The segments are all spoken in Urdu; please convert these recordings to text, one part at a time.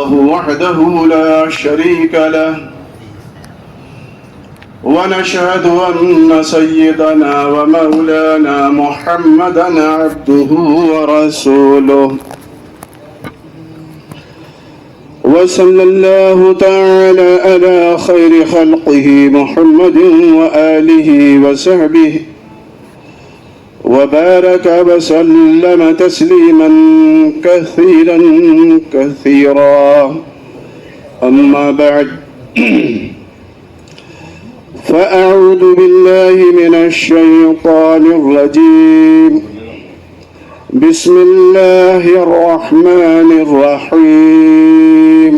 الله وحده لا شريك له ونشهد أن سيدنا ومولانا محمدا عبده ورسوله وصلى الله تعالى على خير خلقه محمد وآله وصحبه وبارك وسلم تسليما كثيرا كثيرا. أما بعد فأعوذ بالله من الشيطان الرجيم. بسم الله الرحمن الرحيم.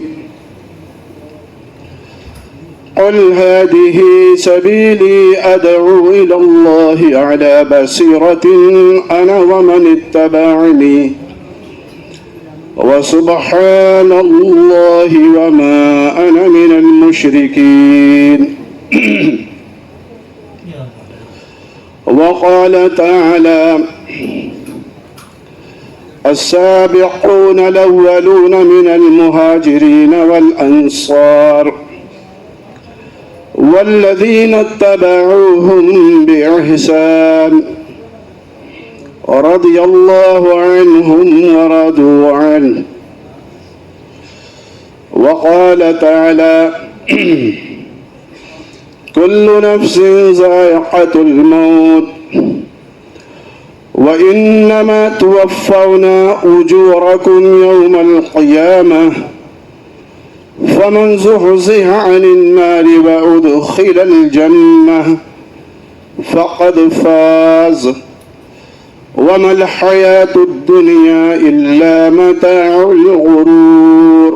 قل هذه سبيلي أدعو إلى الله على بصيرة أنا ومن اتبعني وسبحان الله وما أنا من المشركين. وقال تعالى: السابقون الأولون من المهاجرين والأنصار والذين اتبعوهم بإحسان رضي الله عنهم ورضوا عنه. وقال تعالى: كل نفس ذائقة الموت وإنما توفون أجوركم يوم القيامة فمن زحزح عن النار وأدخل الجنة فقد فاز وما الحياة الدنيا إلا متاع الغرور.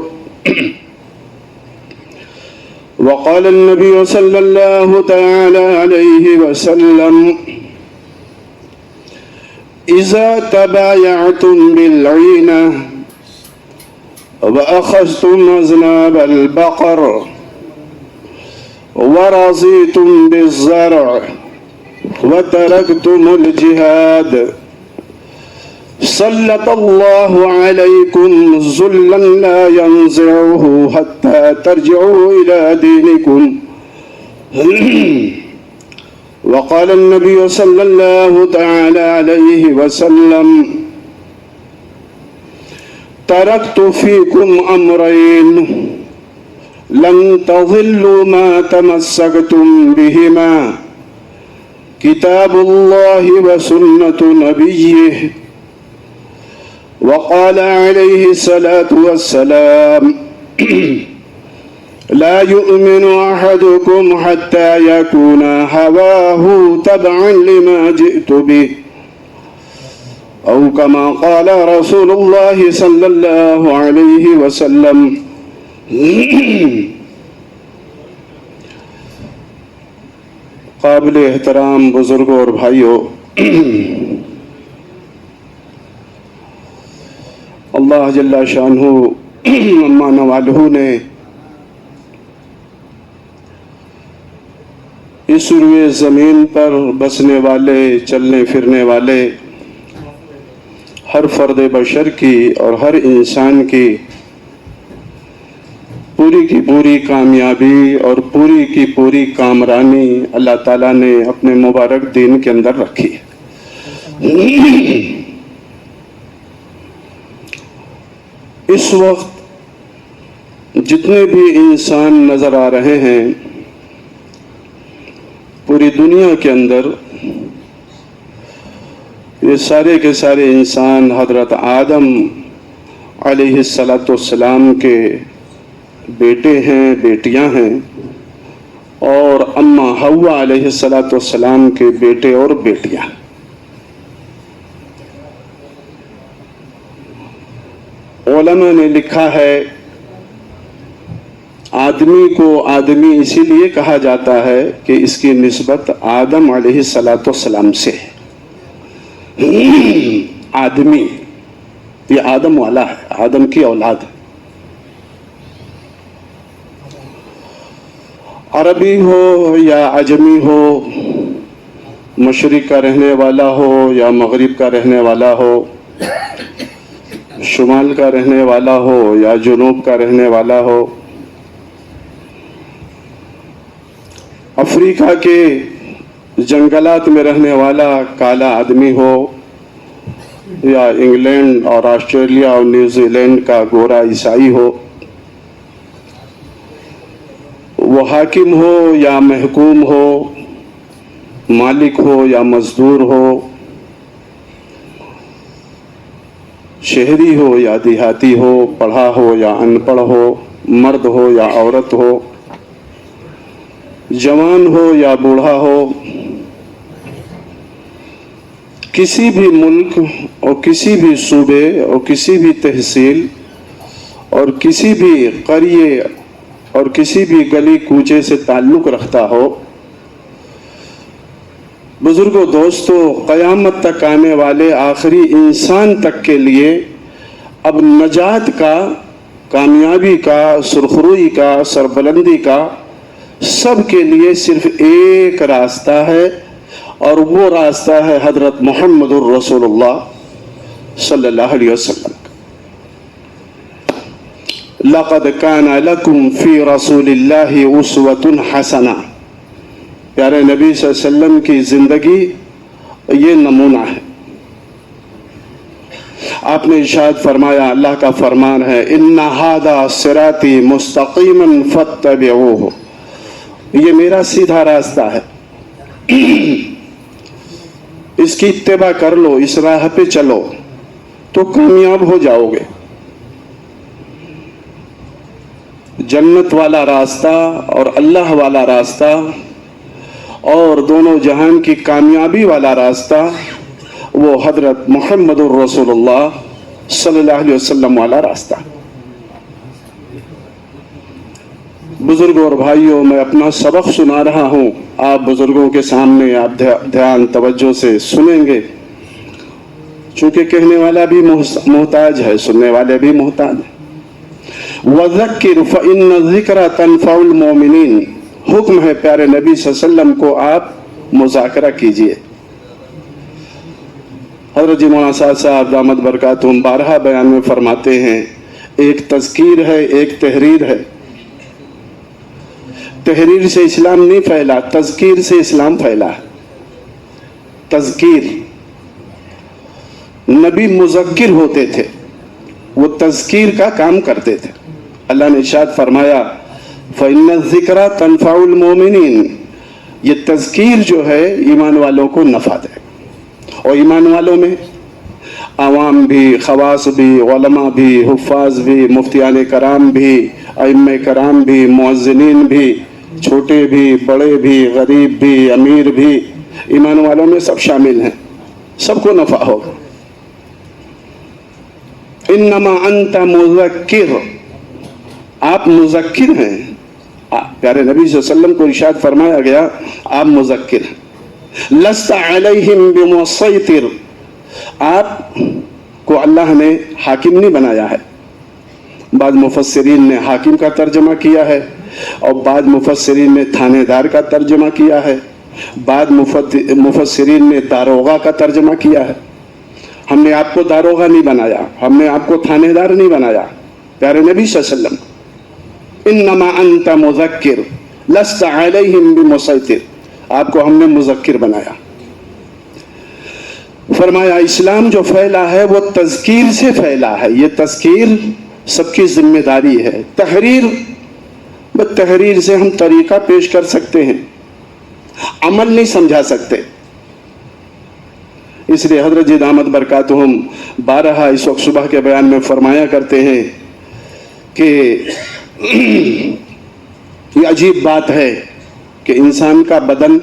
وقال النبي صلى الله تعالى عليه وسلم: إذا تبايعتم بالعينة وأخذتم أذناب البقر ورضيتم بالزرع وتركتم الجهاد سلط الله عليكم ذلا لا ينزعه حتى ترجعوا إلى دينكم. وقال النبي صلى الله تعالى عليه وسلم: تركت فيكم أمرين لن تضلوا ما تمسكتم بهما كتاب الله وسنة نبيه. وقال عليه الصلاة والسلام: لا يؤمن أحدكم حتى يكون هواه تبعا لما جئت به أو كما قال رسول الله صلی اللہ علیہ وسلم. قابل احترام بزرگوں اور بھائیوں، اللہ جل شانہ اما نوالہ نے اس روئے زمین پر بسنے والے، چلنے پھرنے والے ہر فرد بشر کی اور ہر انسان کی پوری کامیابی اور پوری کامرانی اللہ تعالیٰ نے اپنے مبارک دین کے اندر رکھی. اس وقت جتنے بھی انسان نظر آ رہے ہیں پوری دنیا کے اندر، یہ سارے کے سارے انسان حضرت آدم علیہ السلام کے بیٹے ہیں، بیٹیاں ہیں، اور اماں حوا علیہ السلام کے بیٹے اور بیٹیاں. علماء نے لکھا ہے آدمی کو آدمی اسی لیے کہا جاتا ہے کہ اس کی نسبت آدم علیہ السلام سے ہے. آدمی یہ آدم والا ہے، آدم کی اولاد ہے. عربی ہو یا عجمی ہو، مشرق کا رہنے والا ہو یا مغرب کا رہنے والا ہو، شمال کا رہنے والا ہو یا جنوب کا رہنے والا ہو، افریقہ کے جنگلات میں رہنے والا کالا آدمی ہو یا انگلینڈ اور آسٹریلیا اور نیوزی لینڈ کا گورا عیسائی ہو، وہ حاکم ہو یا محکوم ہو، مالک ہو یا مزدور ہو، شہری ہو یا دیہاتی ہو، پڑھا ہو یا ان پڑھ ہو، مرد ہو یا عورت ہو، جوان ہو یا بوڑھا ہو، کسی بھی ملک اور کسی بھی صوبے اور کسی بھی تحصیل اور کسی بھی قریے اور کسی بھی گلی کوچے سے تعلق رکھتا ہو، بزرگوں، دوستو، قیامت تک آنے والے آخری انسان تک کے لیے اب نجات کا، کامیابی کا، سرخروئی کا، سربلندی کا سب کے لیے صرف ایک راستہ ہے، اور وہ راستہ ہے حضرت محمد الرسول اللہ صلی اللہ علیہ وسلم کا۔ لَقَدْ كَانَ لَكُمْ فِي رَسُولِ اللَّهِ أُسْوَةٌ حَسَنَةٌ، پیارے نبی صلی اللہ علیہ وسلم کی زندگی یہ نمونہ ہے۔ آپ نے ارشاد فرمایا، اللہ کا فرمان ہے، إِنَّ هَذَا صِرَاطِي مُسْتَقِيمًا فَاتَّبِعُوهُ، یہ میرا سیدھا راستہ ہے، اس کی اتباع کر لو، اس راہ پہ چلو تو کامیاب ہو جاؤ گے۔ جنت والا راستہ اور اللہ والا راستہ اور دونوں جہان کی کامیابی والا راستہ وہ حضرت محمد الرسول اللہ صلی اللہ علیہ وسلم والا راستہ۔ بزرگوں اور بھائیوں، میں اپنا سبق سنا رہا ہوں، آپ بزرگوں کے سامنے آپ دھیان توجہ سے سنیں گے، چونکہ کہنے والا بھی محتاج ہے، سننے والے بھی محتاج ہیں۔ وَذَكِّرْ فَإِنَّ الذِّكْرَ تَنفَعُ الْمُؤْمِنِينَ، حکم ہے پیارے نبی صلی اللہ علیہ وسلم کو آپ مذاکرہ کیجئے۔ حضرت جی مولانا سعد صاحب دامت برکاتہم بارہا بیان میں فرماتے ہیں، ایک تذکیر ہے، ایک تحریر ہے۔ تحریر سے اسلام نہیں پھیلا، تذکیر سے اسلام پھیلا ہے۔ تذکیر، نبی مذکر ہوتے تھے، وہ تذکیر کا کام کرتے تھے۔ اللہ نے ارشاد فرمایا، فَإِنَّ الذِّكْرَ تَنفَعُ الْمُؤْمِنِينَ، یہ تذکیر جو ہے ایمان والوں کو نفع دے، اور ایمان والوں میں عوام بھی، خواص بھی، علماء بھی، حفاظ بھی، مفتیان کرام بھی، ائمہ کرام بھی، مؤذنین بھی، چھوٹے بھی، بڑے بھی، غریب بھی، امیر بھی، ایمان والوں میں سب شامل ہیں، سب کو نفع ہوگا۔ انما انت مذکر، آپ مذکر ہیں، پیارے نبی صلی اللہ علیہ وسلم کو ارشاد فرمایا گیا آپ مذکر ہیں۔ لست علیہم بمسیطر، آپ کو اللہ نے حاکم نہیں بنایا ہے۔ بعض مفسرین نے حاکم کا ترجمہ کیا ہے، اور بعض مفسرین نے تھانے دار کا ترجمہ کیا ہے، بعض مفسرین نے داروغہ کا ترجمہ کیا ہے۔ ہم نے آپ کو داروغہ نہیں بنایا، ہم نے آپ کو تھانے دار نہیں بنایا، پیارے نبی صلی اللہ علیہ وسلم، انما انت مذکر لست علیہم بمسیطر، آپ کو ہم نے مذکر بنایا۔ فرمایا اسلام جو پھیلا ہے وہ تذکیر سے پھیلا ہے، یہ تذکیر سب کی ذمہ داری ہے۔ تحریر، تحریر سے ہم طریقہ پیش کر سکتے ہیں، عمل نہیں سمجھا سکتے۔ اس لیے حضرت جی دامت برکاتہم بارہا اس وقت صبح کے بیان میں فرمایا کرتے ہیں کہ یہ عجیب بات ہے کہ انسان کا بدن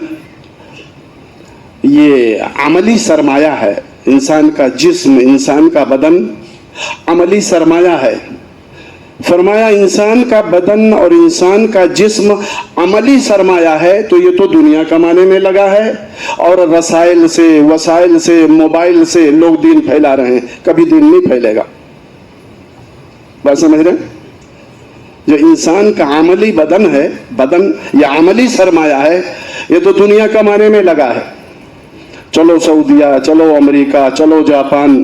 یہ عملی سرمایہ ہے، انسان کا جسم، انسان کا بدن عملی سرمایہ ہے۔ فرمایا انسان کا بدن اور انسان کا جسم عملی سرمایہ ہے تو یہ تو دنیا کمانے میں لگا ہے، اور رسائل سے، وسائل سے، موبائل سے لوگ دین پھیلا رہے ہیں، کبھی دین نہیں پھیلے گا۔ بات سمجھ رہے ہیں؟ جو انسان کا عملی بدن ہے، بدن یا عملی سرمایہ ہے، یہ تو دنیا کمانے میں لگا ہے۔ چلو سعودیہ، چلو امریکہ، چلو جاپان،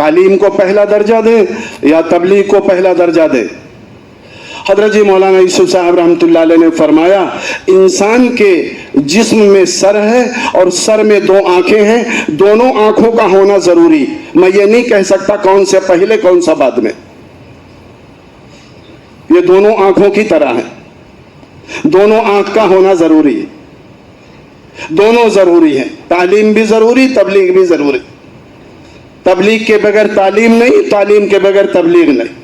تعلیم کو پہلا درجہ دیں یا تبلیغ کو پہلا درجہ دیں؟ حضرت جی مولانا یوسف صاحب رحمۃ اللہ علیہ نے فرمایا انسان کے جسم میں سر ہے اور سر میں دو آنکھیں ہیں، دونوں آنکھوں کا ہونا ضروری. میں یہ نہیں کہہ سکتا کون سے پہلے کون سا بعد میں. یہ دونوں آنکھوں کی طرح ہیں، دونوں آنکھ کا ہونا ضروری ہے. دونوں ضروری ہیں، تعلیم بھی ضروری، تبلیغ بھی ضروری. تبلیغ کے بغیر تعلیم نہیں، تعلیم کے بغیر تبلیغ نہیں.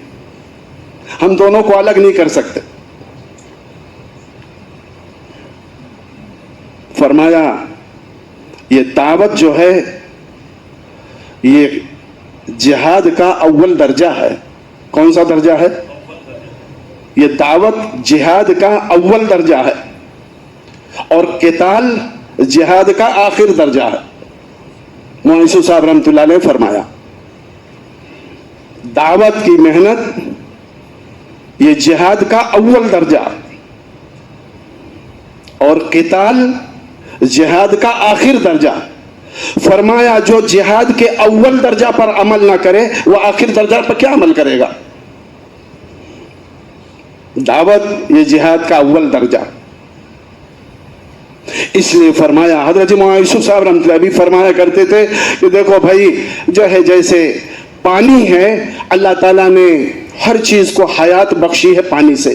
ہم دونوں کو الگ نہیں کر سکتے. فرمایا یہ دعوت جو ہے یہ جہاد کا اول درجہ ہے. کون سا درجہ ہے؟ یہ دعوت جہاد کا اول درجہ ہے اور قتال جہاد کا آخر درجہ ہے. مولانا یوسف صاحب رحمۃ اللہ علیہ نے فرمایا دعوت کی محنت یہ جہاد کا اول درجہ اور قتال جہاد کا آخر درجہ. فرمایا جو جہاد کے اول درجہ پر عمل نہ کرے وہ آخر درجہ پر کیا عمل کرے گا؟ دعوت یہ جہاد کا اول درجہ. اس لیے فرمایا حضرت مولانا یوسف صاحب رحمۃ اللہ بھی فرمایا کرتے تھے کہ دیکھو بھائی جو ہے جیسے پانی ہے، اللہ تعالیٰ نے ہر چیز کو حیات بخشی ہے پانی سے.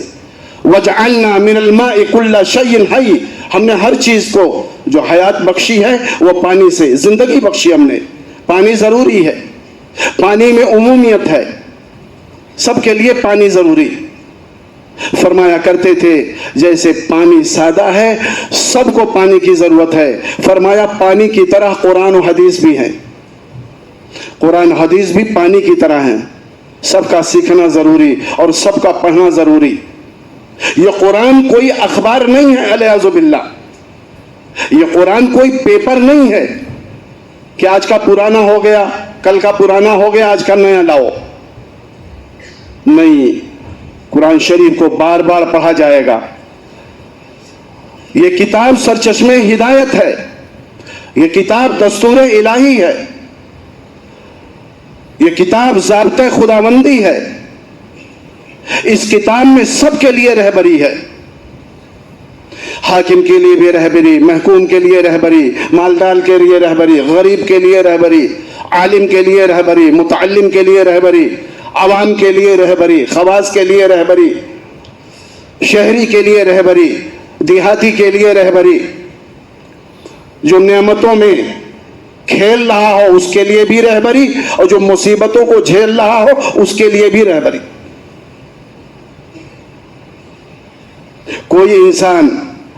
وَجَعَلْنَا مِنَ الْمَاءِ كُلَّ شَيْءٍ حَيٍّ، ہم نے ہر چیز کو جو حیات بخشی ہے وہ پانی سے، زندگی بخشی ہم نے. پانی ضروری ہے، پانی میں عمومیت ہے، سب کے لیے پانی ضروری. فرمایا کرتے تھے جیسے پانی سادہ ہے، سب کو پانی کی ضرورت ہے. فرمایا پانی کی طرح قرآن و حدیث بھی ہیں، قرآن حدیث بھی پانی کی طرح ہیں. سب کا سیکھنا ضروری اور سب کا پڑھنا ضروری. یہ قرآن کوئی اخبار نہیں ہے الیاذ باللہ، یہ قرآن کوئی پیپر نہیں ہے کہ آج کا پرانا ہو گیا، کل کا پرانا ہو گیا، آج کا نیا لاؤ. نہیں، قرآن شریف کو بار بار پڑھا جائے گا. یہ کتاب سرچشمے ہدایت ہے، یہ کتاب دستور الہی ہے، یہ کتاب ضابطۂ خداوندی ہے. اس کتاب میں سب کے لیے رہبری ہے، حاکم کے لیے بھی رہبری، محکوم کے لیے رہبری، مالدار کے لیے رہبری، غریب کے لیے رہبری، عالم کے لیے رہبری، متعلم کے لیے رہبری، عوام کے لیے رہبری، خواص کے لیے رہبری، شہری کے لیے رہبری، دیہاتی کے لیے رہبری. جو نعمتوں میں کھیل رہا ہو اس کے لیے بھی رہبری اور جو مصیبتوں کو جھیل رہا ہو اس کے لیے بھی رہبری. کوئی انسان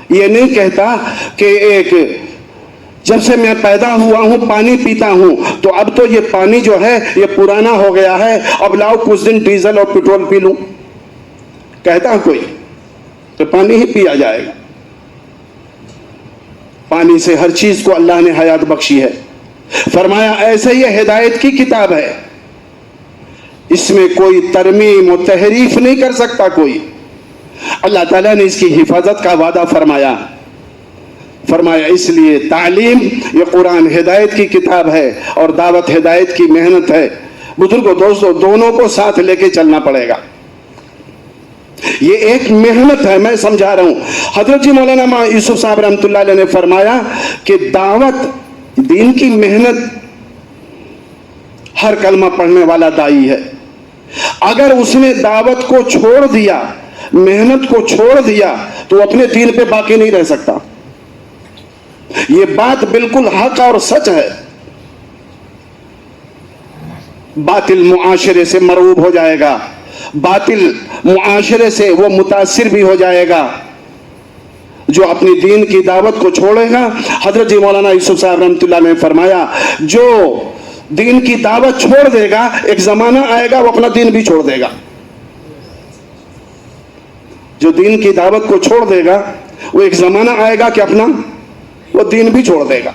یہ نہیں کہتا کہ ایک جب سے میں پیدا ہوا ہوں پانی پیتا ہوں تو اب تو یہ پانی جو ہے یہ پرانا ہو گیا ہے، اب لاؤ کچھ دن ڈیزل اور پیٹرول پی لوں. کہتا کوئی تو پانی ہی پیا جائے گا. پانی سے ہر چیز کو اللہ نے حیات بخشی ہے. فرمایا ایسے یہ ہدایت کی کتاب ہے، اس میں کوئی ترمیم و تحریف نہیں کر سکتا کوئی. اللہ تعالیٰ نے اس کی حفاظت کا وعدہ فرمایا. فرمایا اس لیے تعلیم یہ قرآن ہدایت کی کتاب ہے اور دعوت ہدایت کی محنت ہے. بزرگوں دوستوں دونوں کو ساتھ لے کے چلنا پڑے گا. یہ ایک محنت ہے، میں سمجھا رہا ہوں. حضرت جی مولانا یوسف صاحب رحمۃ اللہ علیہ نے فرمایا کہ دعوت دین کی محنت ہر کلمہ پڑھنے والا دائی ہے. اگر اس نے دعوت کو چھوڑ دیا، محنت کو چھوڑ دیا تو اپنے دین پہ باقی نہیں رہ سکتا. یہ بات بالکل حق اور سچ ہے. باطل معاشرے سے مرعوب ہو جائے گا، باطل معاشرے سے وہ متاثر بھی ہو جائے گا جو اپنی دین کی دعوت کو چھوڑے گا. حضرت جی مولانا یوسف صاحب رحمۃ اللہ نے فرمایا جو دین کی دعوت چھوڑ دے گا ایک زمانہ آئے گا وہ اپنا دین بھی چھوڑ دے گا. جو دین کی دعوت کو چھوڑ دے گا وہ ایک زمانہ آئے گا کہ اپنا وہ دین بھی چھوڑ دے گا.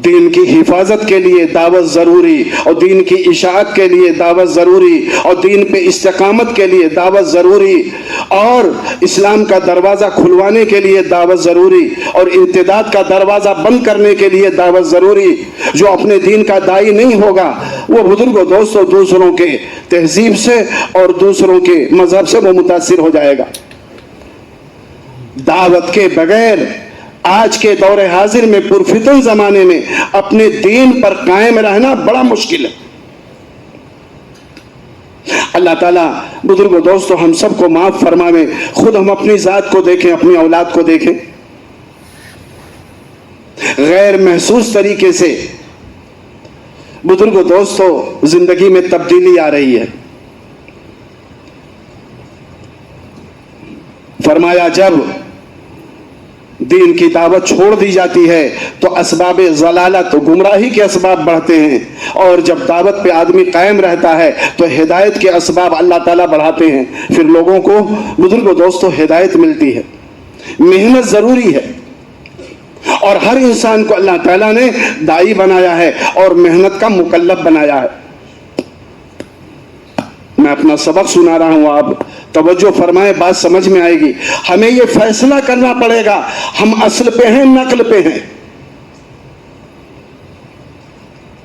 دین کی حفاظت کے لیے دعوت ضروری، اور دین کی اشاعت کے لیے دعوت ضروری، اور دین پہ استقامت کے لیے دعوت ضروری، اور اسلام کا دروازہ کھلوانے کے لیے دعوت ضروری، اور ارتداد کا دروازہ بند کرنے کے لیے دعوت ضروری۔ جو اپنے دین کا داعی نہیں ہوگا وہ بزرگوں دوستوں دوسروں کے تہذیب سے اور دوسروں کے مذہب سے وہ متاثر ہو جائے گا۔ دعوت کے بغیر آج کے دور حاضر میں پرفتن زمانے میں اپنے دین پر قائم رہنا بڑا مشکل ہے۔ اللہ تعالیٰ بزرگوں دوستوں ہم سب کو معاف فرمائے، خود ہم اپنی ذات کو دیکھیں، اپنی اولاد کو دیکھیں، غیر محسوس طریقے سے بزرگوں دوستوں زندگی میں تبدیلی آ رہی ہے۔ فرمایا جب دین کی دعوت چھوڑ دی جاتی ہے تو اسباب ضلالت گمراہی کے اسباب بڑھتے ہیں، اور جب دعوت پہ آدمی قائم رہتا ہے تو ہدایت کے اسباب اللہ تعالیٰ بڑھاتے ہیں، پھر لوگوں کو بزرگوں دوستوں ہدایت ملتی ہے۔ محنت ضروری ہے، اور ہر انسان کو اللہ تعالیٰ نے داعی بنایا ہے اور محنت کا مکلف بنایا ہے۔ میں اپنا سبق سنا رہا ہوں، آپ توجہ فرمائیں، بات سمجھ میں آئے گی۔ ہمیں یہ فیصلہ کرنا پڑے گا ہم اصل پہ ہیں نقل پہ ہیں۔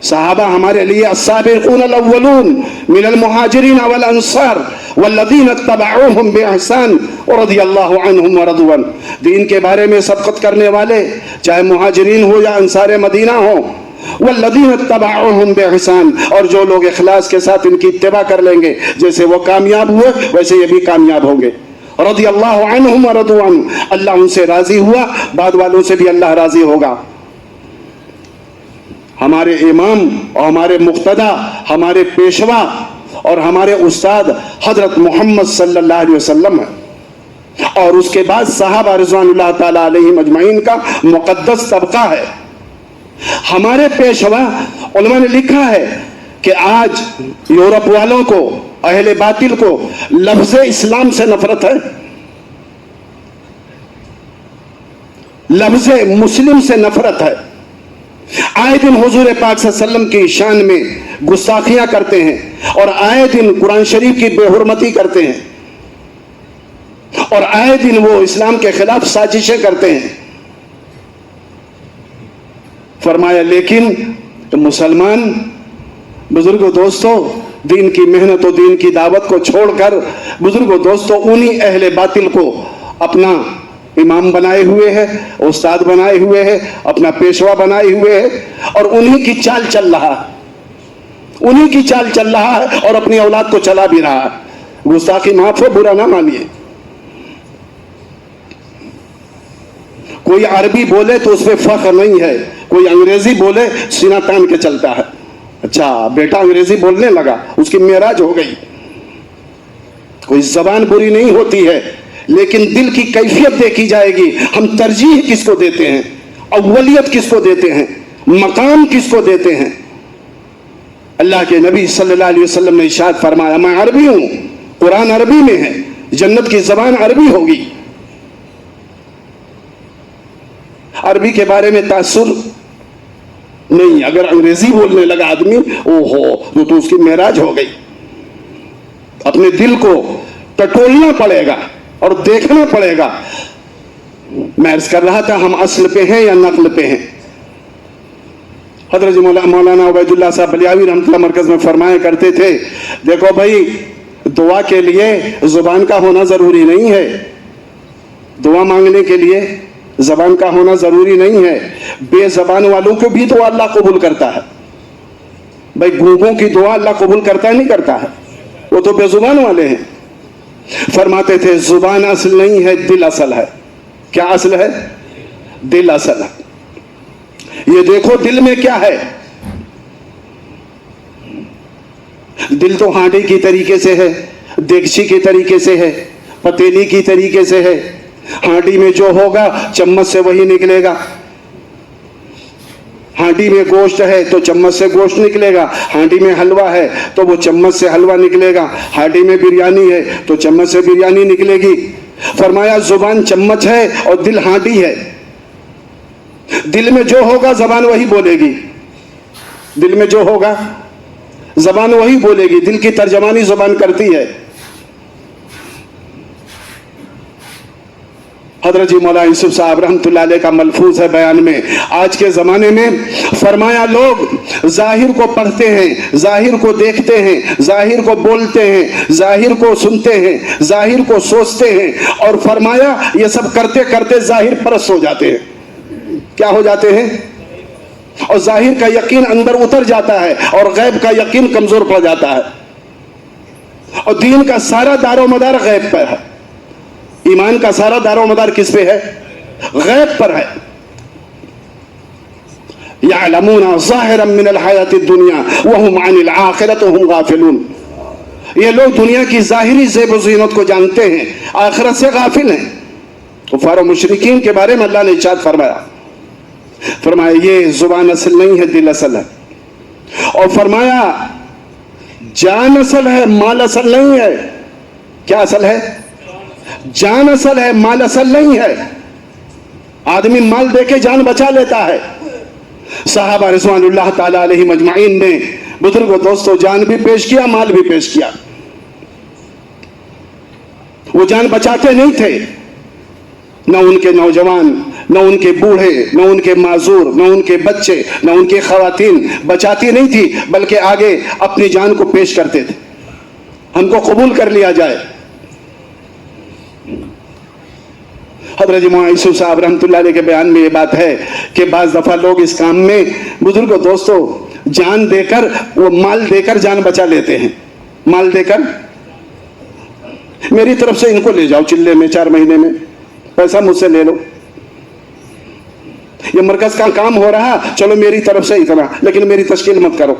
صحابہ ہمارے لیے السابقون الاولون من المہاجرین والانصار والذین اتبعوہم باحسان رضی اللہ عنہم ورضوا عنہ، دین کے بارے میں سبقت کرنے والے چاہے مہاجرین ہو یا انصار مدینہ ہو، والذین اتبعوہم باحسان، اور جو لوگ اخلاص کے ساتھ ان کی اتباع کر لیں گے، جیسے وہ کامیاب ہوئے ویسے یہ بھی کامیاب ہوں گے۔ رضی اللہ عنہم ورضوا عنہ، اللہ ان سے راضی ہوا، بعد والوں سے بھی اللہ راضی ہوگا۔ ہمارے امام اور ہمارے مقتدی، ہمارے پیشوا اور ہمارے استاد حضرت محمد صلی اللہ علیہ وسلم ہے، اور اس کے بعد صحابہ رضوان اللہ تعالی علیہم اجمعین کا مقدس طبقہ ہے۔ ہمارے پیشوا علماء نے لکھا ہے کہ آج یورپ والوں کو، اہل باطل کو لفظ اسلام سے نفرت ہے، لفظ مسلم سے نفرت ہے۔ آئے دن حضور پاک صلی اللہ علیہ وسلم کی شان میں گستاخیاں کرتے ہیں، اور آئے دن قرآن شریف کی بے حرمتی کرتے ہیں، اور آئے دن وہ اسلام کے خلاف سازشیں کرتے ہیں۔ فرمایا لیکن مسلمان بزرگوں دوستوں دین کی محنت و دین کی دعوت کو چھوڑ کر بزرگوں دوستوں انہی اہل باطل کو اپنا امام بنائے ہوئے ہے، استاد بنائے ہوئے ہے، اپنا پیشوا بنائے ہوئے ہے، اور انہی کی چال چل رہا ہے، انہی کی چال چل رہا ہے، اور اپنی اولاد کو چلا بھی رہا ہے۔ گستاخی معاف ہو، برا نہ مانیے۔ کوئی عربی بولے تو اس پہ فخر نہیں ہے، کوئی انگریزی بولے سینہ تان کے چلتا ہے۔ اچھا بیٹا انگریزی بولنے لگا، اس کی معراج ہو گئی۔ کوئی زبان بری نہیں ہوتی ہے، لیکن دل کی کیفیت دیکھی جائے گی، ہم ترجیح کس کو دیتے ہیں، اولیت کس کو دیتے ہیں، مقام کس کو دیتے ہیں۔ اللہ کے نبی صلی اللہ علیہ وسلم نے ارشاد فرمایا میں عربی ہوں، قرآن عربی میں ہے، جنت کی زبان عربی ہوگی۔ عربی کے بارے میں تاثر نہیں، اگر انگریزی بولنے لگا آدمی اوہو تو اس کی معراج ہو گئی۔ اپنے دل کو ٹٹولنا پڑے گا اور دیکھنا پڑے گا۔ میں عرض کر رہا تھا ہم اصل پہ ہیں یا نقل پہ ہیں۔ حضرت مولانا عبید اللہ صاحب بلیاوی رحمۃ اللہ مرکز میں فرمایا کرتے تھے، دیکھو بھائی دعا کے لیے زبان کا ہونا ضروری نہیں ہے، دعا مانگنے کے لیے زبان کا ہونا ضروری نہیں ہے، بے زبان والوں کو بھی دعا اللہ قبول کرتا ہے۔ بھائی گونگوں کی دعا اللہ قبول کرتا ہے نہیں کرتا ہے، وہ تو بے زبان والے ہیں۔ فرماتے تھے زبان اصل نہیں ہے، دل اصل ہے۔ کیا اصل ہے؟ دل اصل ہے۔ یہ دیکھو دل میں کیا ہے۔ دل تو ہانڈی کی طریقے سے ہے، دیگچی کے طریقے سے ہے، پتیلی کی طریقے سے ہے۔ ہانڈی میں جو ہوگا چمچ سے وہی نکلے گا۔ ہانڈی میں گوشت ہے تو چمچ سے گوشت نکلے گا، ہانڈی میں حلوہ ہے تو وہ چمچ سے حلوہ نکلے گا، ہانڈی میں بریانی ہے تو چمچ سے بریانی نکلے گی۔ فرمایا زبان چمچ ہے اور دل ہانڈی ہے۔ دل میں جو ہوگا زبان وہی بولے گی، دل میں جو ہوگا زبان وہی بولے گی، دل کی ترجمانی زبان کرتی ہے۔ حضرت جی مولانا یوسف صاحب رحمۃ اللہ علیہ کا ملفوظ ہے بیان میں، آج کے زمانے میں فرمایا لوگ ظاہر کو پڑھتے ہیں، ظاہر کو دیکھتے ہیں، ظاہر کو بولتے ہیں، ظاہر کو سنتے ہیں، ظاہر کو سوچتے ہیں، اور فرمایا یہ سب کرتے کرتے ظاہر پرست ہو جاتے ہیں۔ کیا ہو جاتے ہیں؟ اور ظاہر کا یقین اندر اتر جاتا ہے اور غیب کا یقین کمزور پڑ جاتا ہے، اور دین کا سارا دار و مدار غیب پر ہے، ایمان کا سارا دار و مدار کس پہ ہے؟ غیب پر ہے۔ یعلمون ظاہرا من الحیات الدنیا وہم عن الآخرۃ ہم غافلون، یہ لوگ دنیا کی ظاہری زیب و زینت کو جانتے ہیں، آخرت سے غافل ہیں۔ کفار و مشرکین کے بارے میں اللہ نے ارشاد فرمایا یہ زبان اصل نہیں ہے، دل اصل ہے، اور فرمایا جان اصل ہے، مال اصل نہیں ہے۔ کیا اصل ہے؟ جان اصل ہے، مال اصل نہیں ہے۔ آدمی مال دے کے جان بچا لیتا ہے۔ صحابہ رضوان اللہ تعالی علیہ مجمعین نے بزرگ و دوستو جان بھی پیش کیا، مال بھی پیش کیا، وہ جان بچاتے نہیں تھے، نہ ان کے نوجوان، نہ ان کے بوڑھے، نہ ان کے معذور، نہ ان کے بچے، نہ ان کی خواتین بچاتی نہیں تھی، بلکہ آگے اپنی جان کو پیش کرتے تھے، ہم کو قبول کر لیا جائے۔ حضرت مولانا یوسف صاحب رحمۃ اللہ علیہ کے بیان میں یہ بات ہے کہ بعض دفعہ لوگ اس کام میں بزرگ و دوستو جان دے کر، وہ مال دے کر جان بچا لیتے ہیں، مال دے کر میری طرف سے ان کو لے جاؤ چلے میں 4 مہینے میں، پیسہ مجھ سے لے لو، یہ مرکز کا کام ہو رہا، چلو میری طرف سے اتنا، لیکن میری تشکیل مت کرو۔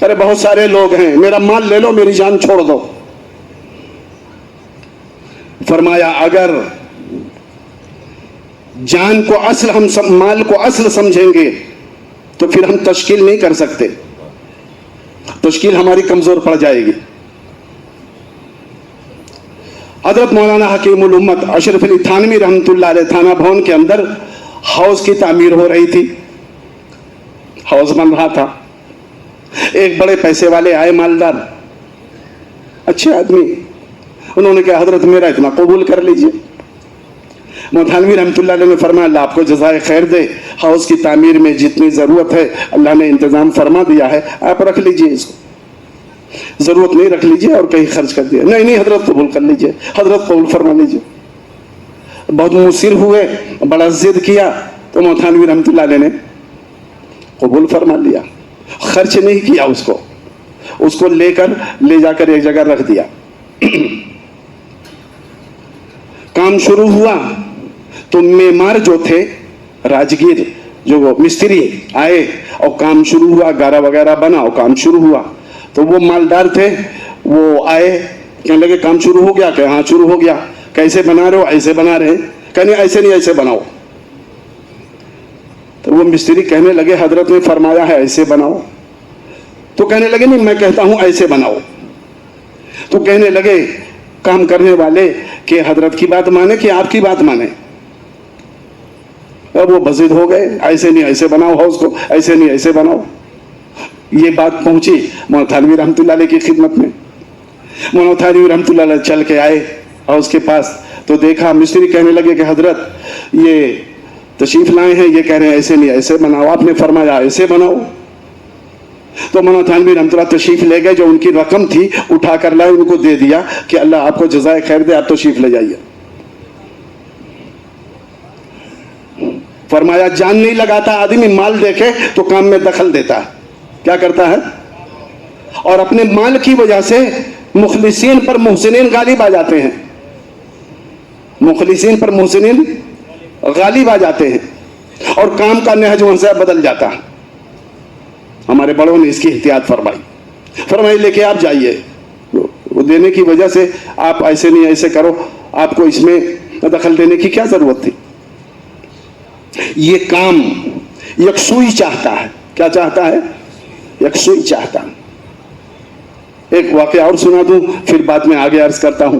ارے بہت سارے لوگ ہیں، میرا مال لے لو، میری جان چھوڑ دو۔ فرمایا اگر جان کو اصل، ہم مال کو اصل سمجھیں گے تو پھر ہم تشکیل نہیں کر سکتے، تشکیل ہماری کمزور پڑ جائے گی۔ حضرت مولانا حکیم الامت اشرف علی تھانوی رحمۃ اللہ علیہ تھانہ بھون کے اندر ہاؤس کی تعمیر ہو رہی تھی، ہاؤس بن رہا تھا، ایک بڑے پیسے والے آئے، مالدار اچھے آدمی، انہوں نے کہا حضرت میرا اتنا قبول کر لیجئے۔ تھانوی رحمۃ اللہ علیہ نے فرمایا اللہ آپ کو جزائے خیر دے، ہاؤس کی تعمیر میں جتنی ضرورت ہے اللہ نے انتظام فرما دیا ہے، آپ رکھ لیجئے، اس کو ضرورت نہیں رکھ لیجئے اور کہیں خرچ کر دیا۔ نہیں حضرت قبول کر لیجئے، حضرت قبول فرما لیجئے۔ بہت مصر ہوئے، بڑا ضد کیا تو تھانوی رحمۃ اللہ علیہ نے قبول فرما لیا، خرچ نہیں کیا، اس کو لے جا کر ایک جگہ رکھ دیا۔ کام شروع ہوا تو معمار جو تھے، راجگیر جو مستری آئے اور کام شروع ہوا، گارا وغیرہ بنا اور کام شروع ہوا، تو وہ مالدار تھے، وہ آئے کہنے لگے کام شروع ہو گیا؟ کہ ہاں شروع ہو گیا۔ کیسے بنا رہے ہو؟ ایسے بنا رہے ہیں۔ کہنے ایسے نہیں، ایسے بناؤ۔ تو وہ مستری کہنے لگے حضرت نے فرمایا ہے ایسے بناؤ، تو کہنے لگے نہیں میں کہتا ہوں ایسے بناؤ۔ تو کہنے لگے کام کرنے والے کہ حضرت کی بات مانے کہ آپ کی بات مانے؟ اب وہ بزد ہو گئے، ایسے نہیں ایسے بناؤ ہاؤس کو، ایسے نہیں ایسے بناؤ۔ یہ بات پہنچی مولانا تھانوی رحمۃ اللہ علیہ کی خدمت میں۔ مولانا تھانوی رحمۃ اللہ علیہ چل کے آئے ہاؤس کے پاس، تو دیکھا مستری کہنے لگے کہ حضرت یہ تشریف لائے ہیں، یہ کہہ رہے ہیں ایسے نہیں ایسے بناؤ، آپ نے فرمایا ایسے بناؤ۔ تو مولانا تھانوی رحمۃ اللہ تشریف لے گئے، جو ان کی رقم تھی اٹھا کر لائے، ان کو دے دیا کہ اللہ آپ کو جزائے خیر دے، آپ تشریف لے جائیے۔ فرمایا جان نہیں لگاتا آدمی، مال دیکھے تو کام میں دخل دیتا ہے، کیا کرتا ہے؟ اور اپنے مال کی وجہ سے مخلصین پر محسنین غالب آ جاتے ہیں، مخلصین پر محسنین غالب آ جاتے ہیں، اور کام کا نہج وہاں سے بدل جاتا ہے۔ ہمارے بڑوں نے اس کی احتیاط فرمائی لے کے آپ جائیے، وہ دینے کی وجہ سے آپ ایسے نہیں ایسے کرو، آپ کو اس میں دخل دینے کی کیا ضرورت تھی؟ یہ کام یکسوئی چاہتا ہے، کیا چاہتا ہے؟ یکسوئی چاہتا ہے۔ ایک واقعہ اور سنا دوں، پھر بعد میں آگے عرض کرتا ہوں۔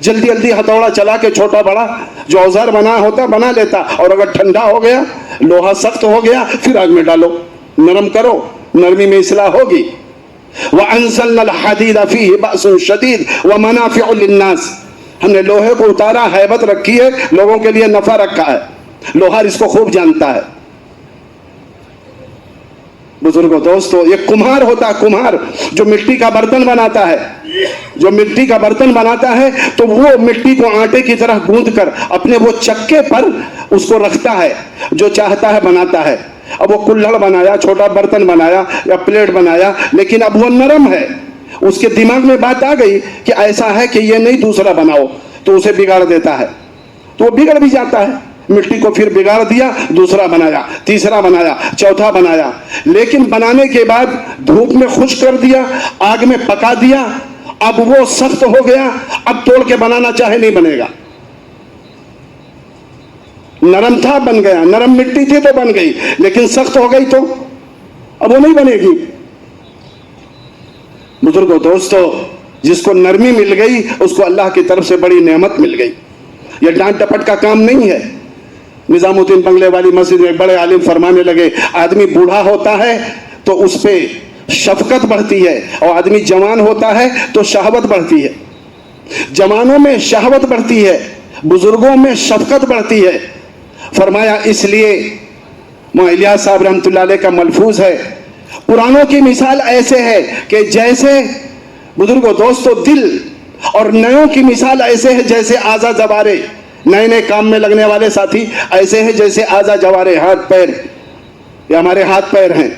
جلدی جلدی ہتھوڑا چلا کے چھوٹا بڑا جو اوزار بنا ہوتا بنا لیتا، اور اگر ٹھنڈا ہو گیا، لوہا سخت ہو گیا، پھر آگ میں ڈالو، نرم کرو، نرمی میں اصلاح ہوگی۔ وَأَنزَلْنَا الْحَدِيدَ فِيهِ بَأْسٌ شَدِيدٌ وَمَنَافِعُ لِلنَّاسِ، ہم نے لوہے کو اتارا، ہیبت رکھی ہے، لوگوں کے لیے نفع رکھا ہے۔ لوہار اس کو خوب جانتا ہے۔ بزرگوں دوستو، یہ کمہار ہوتا ہے، کمہار جو مٹی کا برتن بناتا ہے، جو مٹی کا برتن بناتا ہے تو وہ مٹی کو آٹے کی طرح گوندھ کر اپنے وہ چکے پر اس کو رکھتا ہے، جو چاہتا ہے بناتا ہے۔ اب وہ کلہڑ بنایا، چھوٹا برتن بنایا یا پلیٹ بنایا، لیکن اب وہ نرم ہے، اس کے دماغ میں بات آ گئی کہ ایسا ہے کہ یہ نہیں دوسرا بناؤ، تو اسے بگاڑ دیتا ہے، تو وہ بگڑ بھی جاتا ہے۔ مٹی کو پھر بگاڑ دیا، دوسرا بنایا، تیسرا بنایا، چوتھا بنایا، لیکن بنانے کے بعد دھوپ میں خشک کر دیا، آگ میں پکا دیا، اب وہ سخت ہو گیا، اب توڑ کے بنانا چاہے نہیں بنے گا۔ نرم تھا بن گیا، نرم مٹی تھی تو بن گئی، لیکن سخت ہو گئی تو اب وہ نہیں بنے گی۔ بزرگوں دوستو، جس کو نرمی مل گئی اس کو اللہ کی طرف سے بڑی نعمت مل گئی۔ یہ ڈانٹ ڈپٹ کا کام نہیں ہے۔ نظام الدین بنگلے والی مسجد میں بڑے عالم فرمانے لگے، آدمی بوڑھا ہوتا ہے تو اس پہ شفقت بڑھتی ہے، اور آدمی جوان ہوتا ہے تو شہوت بڑھتی ہے۔ جوانوں میں شہوت بڑھتی ہے، بزرگوں میں شفقت بڑھتی ہے۔ فرمایا اس لیے الیاس صاحب رحمۃ اللہ علیہ کا ملفوظ ہے، پرانوں کی مثال ایسے ہے کہ جیسے، بزرگوں دوستو، دل، اور نیوں کی مثال ایسے ہے جیسے آزا جوارے، نئے نئے کام میں لگنے والے ساتھی ایسے ہیں جیسے آزا جوارے، ہاتھ پیر، یہ ہمارے ہاتھ پیر ہیں۔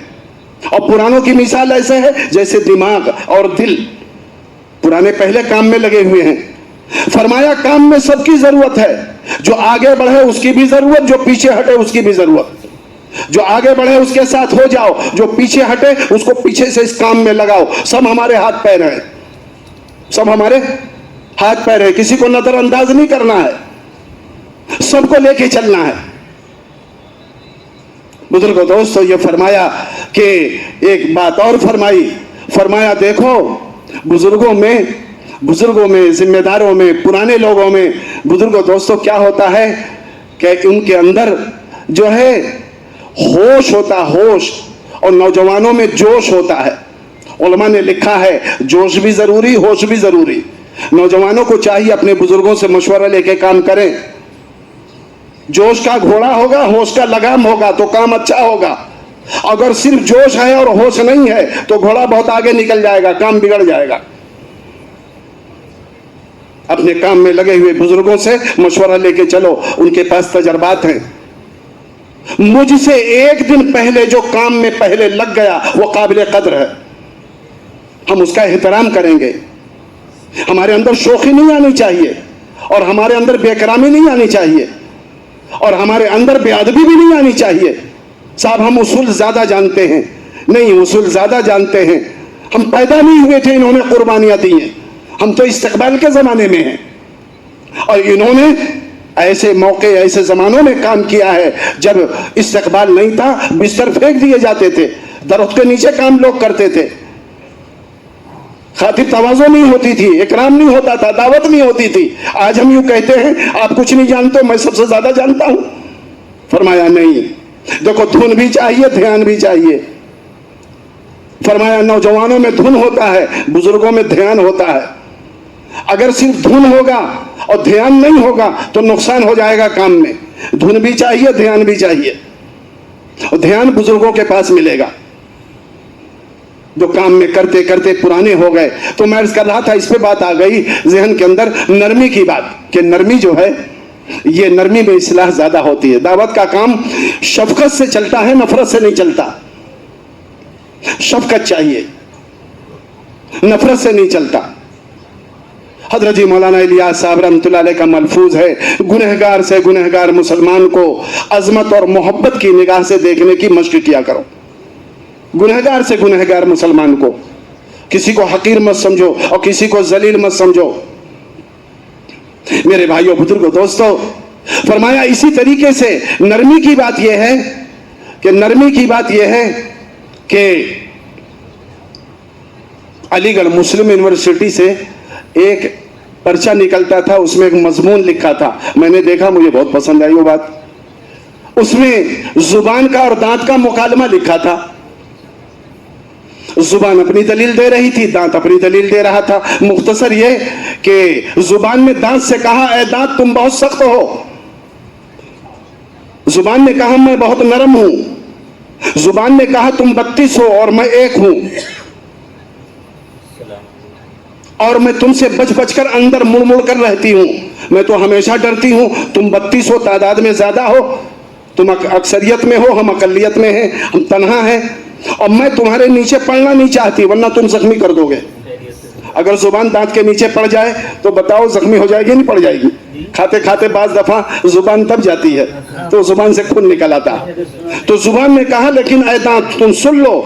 اور پرانوں کی مثال ایسے ہے جیسے دماغ اور دل، پرانے پہلے کام میں لگے ہوئے ہیں۔ فرمایا کام میں سب کی ضرورت ہے، جو آگے بڑھے اس کی بھی ضرورت، جو پیچھے ہٹے اس کی بھی ضرورت۔ جو آگے بڑھے اس کے ساتھ ہو جاؤ، جو پیچھے ہٹے اس کو پیچھے سے اس کام میں لگاؤ۔ سب ہمارے ہاتھ پیر ہیں، سب ہمارے ہاتھ پیر ہیں، کسی کو نظر انداز نہیں کرنا ہے، سب کو لے کے چلنا ہے۔ بزرگوں دوستو، یہ فرمایا کہ ایک بات اور فرمائی، فرمایا دیکھو بزرگوں میں، ذمہ داروں میں، پرانے لوگوں میں، بزرگوں دوستو کیا ہوتا ہے کہ ان کے اندر جو ہے ہوش ہوتا، ہوش، اور نوجوانوں میں جوش ہوتا ہے۔ علماء نے لکھا ہے جوش بھی ضروری، ہوش بھی ضروری۔ نوجوانوں کو چاہیے اپنے بزرگوں سے مشورہ لے کے کام کریں۔ جوش کا گھوڑا ہوگا، ہوش کا لگام ہوگا تو کام اچھا ہوگا۔ اگر صرف جوش ہے اور ہوش نہیں ہے تو گھوڑا بہت آگے نکل جائے گا، کام بگڑ جائے گا۔ اپنے کام میں لگے ہوئے بزرگوں سے مشورہ لے کے چلو، ان کے پاس تجربات ہیں۔ مجھ سے ایک دن پہلے جو کام میں پہلے لگ گیا وہ قابل قدر ہے، ہم اس کا احترام کریں گے۔ ہمارے اندر شوخی نہیں آنی چاہیے، اور ہمارے اندر بے کرامی نہیں آنی چاہیے، اور ہمارے اندر بے ادبی بھی نہیں آنی چاہیے۔ صاحب ہم اصول زیادہ جانتے ہیں، نہیں، اصول زیادہ جانتے ہیں، ہم پیدا نہیں ہوئے تھے انہوں نے قربانیاں دی ہیں، ہم تو استقبال کے زمانے میں ہیں، اور انہوں نے ایسے موقع، ایسے زمانوں میں کام کیا ہے جب استقبال نہیں تھا، بستر پھینک دیے جاتے تھے، درخت کے نیچے کام لوگ کرتے تھے، خاطر تواضع نہیں ہوتی تھی، اکرام نہیں ہوتا تھا، دعوت نہیں ہوتی تھی۔ آج ہم یوں کہتے ہیں آپ کچھ نہیں جانتے، میں سب سے زیادہ جانتا ہوں۔ فرمایا نہیں، دیکھو دھن بھی چاہیے، دھیان بھی چاہیے۔ فرمایا نوجوانوں میں دھن ہوتا ہے، بزرگوں میں دھیان ہوتا ہے۔ اگر صرف دھن ہوگا اور دھیان نہیں ہوگا تو نقصان ہو جائے گا کام میں۔ دھن بھی چاہیے، دھیان بھی چاہیے، اور دھیان بزرگوں کے پاس ملے گا جو کام میں کرتے کرتے پرانے ہو گئے۔ تو میں عرض کر رہا تھا، اس پہ بات آ گئی ذہن کے اندر، نرمی کی بات، کہ نرمی جو ہے یہ نرمی میں اصلاح زیادہ ہوتی ہے۔ دعوت کا کام شفقت سے چلتا ہے، نفرت سے نہیں چلتا۔ شفقت چاہیے، نفرت سے نہیں چلتا۔ حضرت جی مولانا الیاس صاحب رحمۃ اللہ علیہ کا ملفوظ ہے، گنہگار سے گنہگار مسلمان کو عظمت اور محبت کی نگاہ سے دیکھنے کی مشق کیا کرو۔ گنہگار سے گنہگار مسلمان کو، کسی کو حقیر مت سمجھو اور کسی کو ذلیل مت سمجھو۔ میرے بھائیوں، بزرگوں، دوستو، فرمایا اسی طریقے سے نرمی کی بات یہ ہے کہ علی گڑھ مسلم یونیورسٹی سے ایک پرچہ نکلتا تھا، اس میں ایک مضمون لکھا تھا، میں نے دیکھا، مجھے بہت پسند آئی وہ بات. اس میں زبان کا اور دانت کا مکالمہ لکھا تھا. زبان اپنی دلیل دے رہی تھی، دانت اپنی دلیل دے رہا تھا. مختصر یہ کہ زبان نے دانت سے کہا اے دانت تم بہت سخت ہو. زبان نے کہا میں بہت نرم ہوں. زبان نے کہا تم 32 ہو اور میں 1 ہوں، اور میں تم سے بچ بچ کر اندر مڑ مڑ کر رہتی ہوں. میں تو ہمیشہ ڈرتی ہوں. تم 32 ہو، تعداد میں زیادہ ہو، تم اکثریت میں ہو، ہم اقلیت میں ہیں، ہم تنہا ہیں، اور میں تمہارے نیچے پڑنا نہیں چاہتی ورنہ تم زخمی کر دو گے. اگر زبان دانت کے نیچے پڑ جائے تو بتاؤ زخمی ہو جائے گی نہیں پڑ جائے گی؟ کھاتے کھاتے بعض دفعہ زبان دب جاتی ہے تو زبان سے خون نکل آتا. تو زبان نے کہا لیکن اے دانت تم سن لو،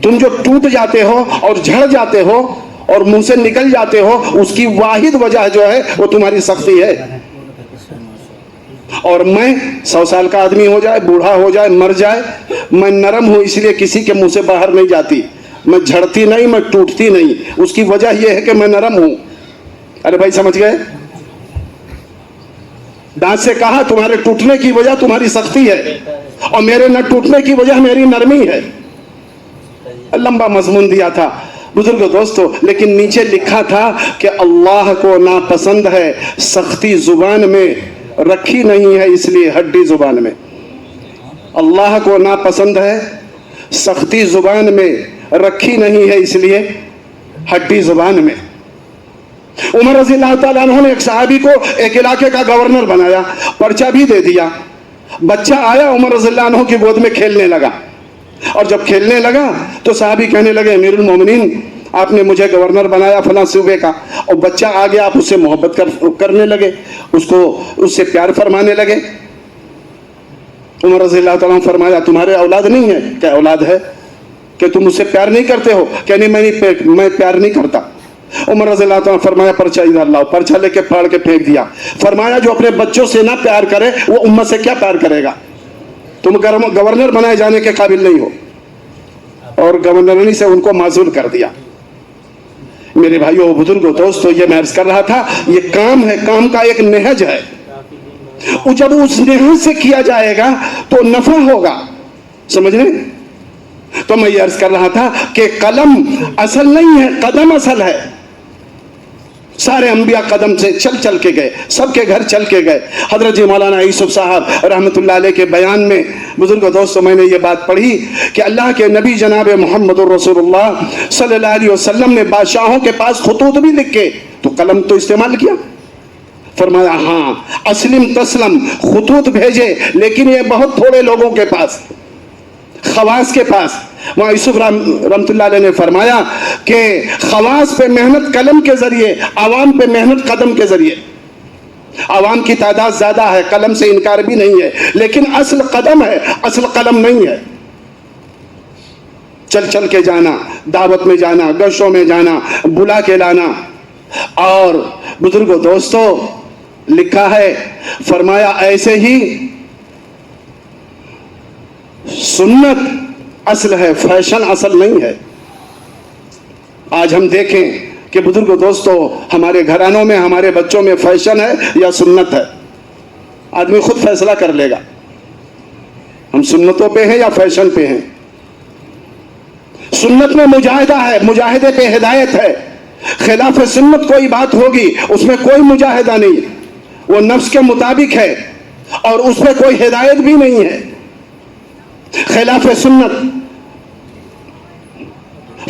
تم جو ٹوٹ جاتے ہو اور جھڑ جاتے ہو اور منہ سے نکل جاتے ہو، اس کی واحد وجہ جو ہے وہ تمہاری سختی ہے. اور میں 100 سال کا آدمی ہو جائے، بوڑھا ہو جائے، مر جائے، میں نرم ہوں، اس لیے کسی کے منہ سے باہر نہیں جاتی. میں جھڑتی نہیں، میں ٹوٹتی نہیں. اس کی وجہ یہ ہے کہ میں نرم ہوں. ارے بھائی سمجھ گئے؟ دانت سے کہا تمہارے ٹوٹنے کی وجہ تمہاری سختی ہے اور میرے نہ ٹوٹنے کی وجہ میری نرمی ہے. لمبا مضمون دیا تھا بزرگ دوستو، لیکن نیچے لکھا تھا کہ اللہ کو ناپسند ہے سختی زبان میں رکھی نہیں ہے، اس لیے ہڈی زبان میں. اللہ کو ناپسند ہے سختی زبان میں رکھی نہیں ہے، اس لیے ہڈی زبان میں. عمر رضی اللہ تعالیٰ عنہ نے ایک صحابی کو ایک علاقے کا گورنر بنایا، پرچہ بھی دے دیا. بچہ آیا عمر رضی اللہ عنہ کی گود میں کھیلنے لگا، اور جب کھیلنے لگا تو صحابی کہنے لگے امیر المومنین آپ نے مجھے گورنر بنایا فلاں صوبے کا، اور بچہ آگے آپ اس سے محبت کرنے لگے، اس سے پیار فرمانے لگے. عمر رضی اللہ تعالیٰ عنہ فرمایا تمہارے اولاد نہیں ہے؟ کیا اولاد ہے کہ تم اس سے پیار نہیں کرتے ہو؟ کہ نہیں میں پیار نہیں کرتا. عمر رضی اللہ تعالیٰ فرمایا پرچہ ادھر لاؤ. پرچہ لے کے پھاڑ کے پھینک دیا. فرمایا جو اپنے بچوں سے نہ پیار کرے وہ امت سے کیا پیار کرے گا؟ تم گورنر بنائے جانے کے قابل نہیں ہو. اور گورنری سے ان کو معزول کر دیا. میرے بھائیو بزرگو دوستو، یہ میں عرض کر رہا تھا، یہ کام ہے، کام کا ایک نہج ہے. جب اس نہج سے کیا جائے گا تو نفع ہوگا. سمجھ رہے؟ تو میں یہ عرض کر رہا تھا کہ قلم اصل نہیں ہے، قدم اصل ہے. سارے انبیاء قدم سے چل چل کے گئے، سب کے گھر چل کے گئے. حضرت جی مولانا یوسف صاحب رحمۃ اللہ علیہ کے بیان میں بزرگوں دوستوں میں نے یہ بات پڑھی کہ اللہ کے نبی جناب محمد الرسول اللہ صلی اللہ علیہ وسلم نے بادشاہوں کے پاس خطوط بھی لکھے تو قلم تو استعمال کیا. فرمایا ہاں اسلم تسلم، خطوط بھیجے، لیکن یہ بہت تھوڑے لوگوں کے پاس، خواص کے پاس. وہاں یوسف رحمۃ اللہ علیہ نے فرمایا کہ خواص پہ محنت قلم کے ذریعے، عوام پہ محنت قدم کے ذریعے. عوام کی تعداد زیادہ ہے، قلم سے انکار بھی نہیں ہے، لیکن اصل قدم ہے، اصل قلم نہیں ہے. چل چل کے جانا، دعوت میں جانا، گشتوں میں جانا، بلا کے لانا. اور بزرگوں دوستو لکھا ہے، فرمایا ایسے ہی سنت اصل ہے، فیشن اصل نہیں ہے. آج ہم دیکھیں کہ بزرگوں دوستو ہمارے گھرانوں میں، ہمارے بچوں میں فیشن ہے یا سنت ہے. آدمی خود فیصلہ کر لے گا ہم سنتوں پہ ہیں یا فیشن پہ ہیں. سنت میں مجاہدہ ہے، مجاہدے پہ ہدایت ہے. خلاف سنت کوئی بات ہوگی اس میں کوئی مجاہدہ نہیں، وہ نفس کے مطابق ہے اور اس پہ کوئی ہدایت بھی نہیں ہے. خلاف سنت.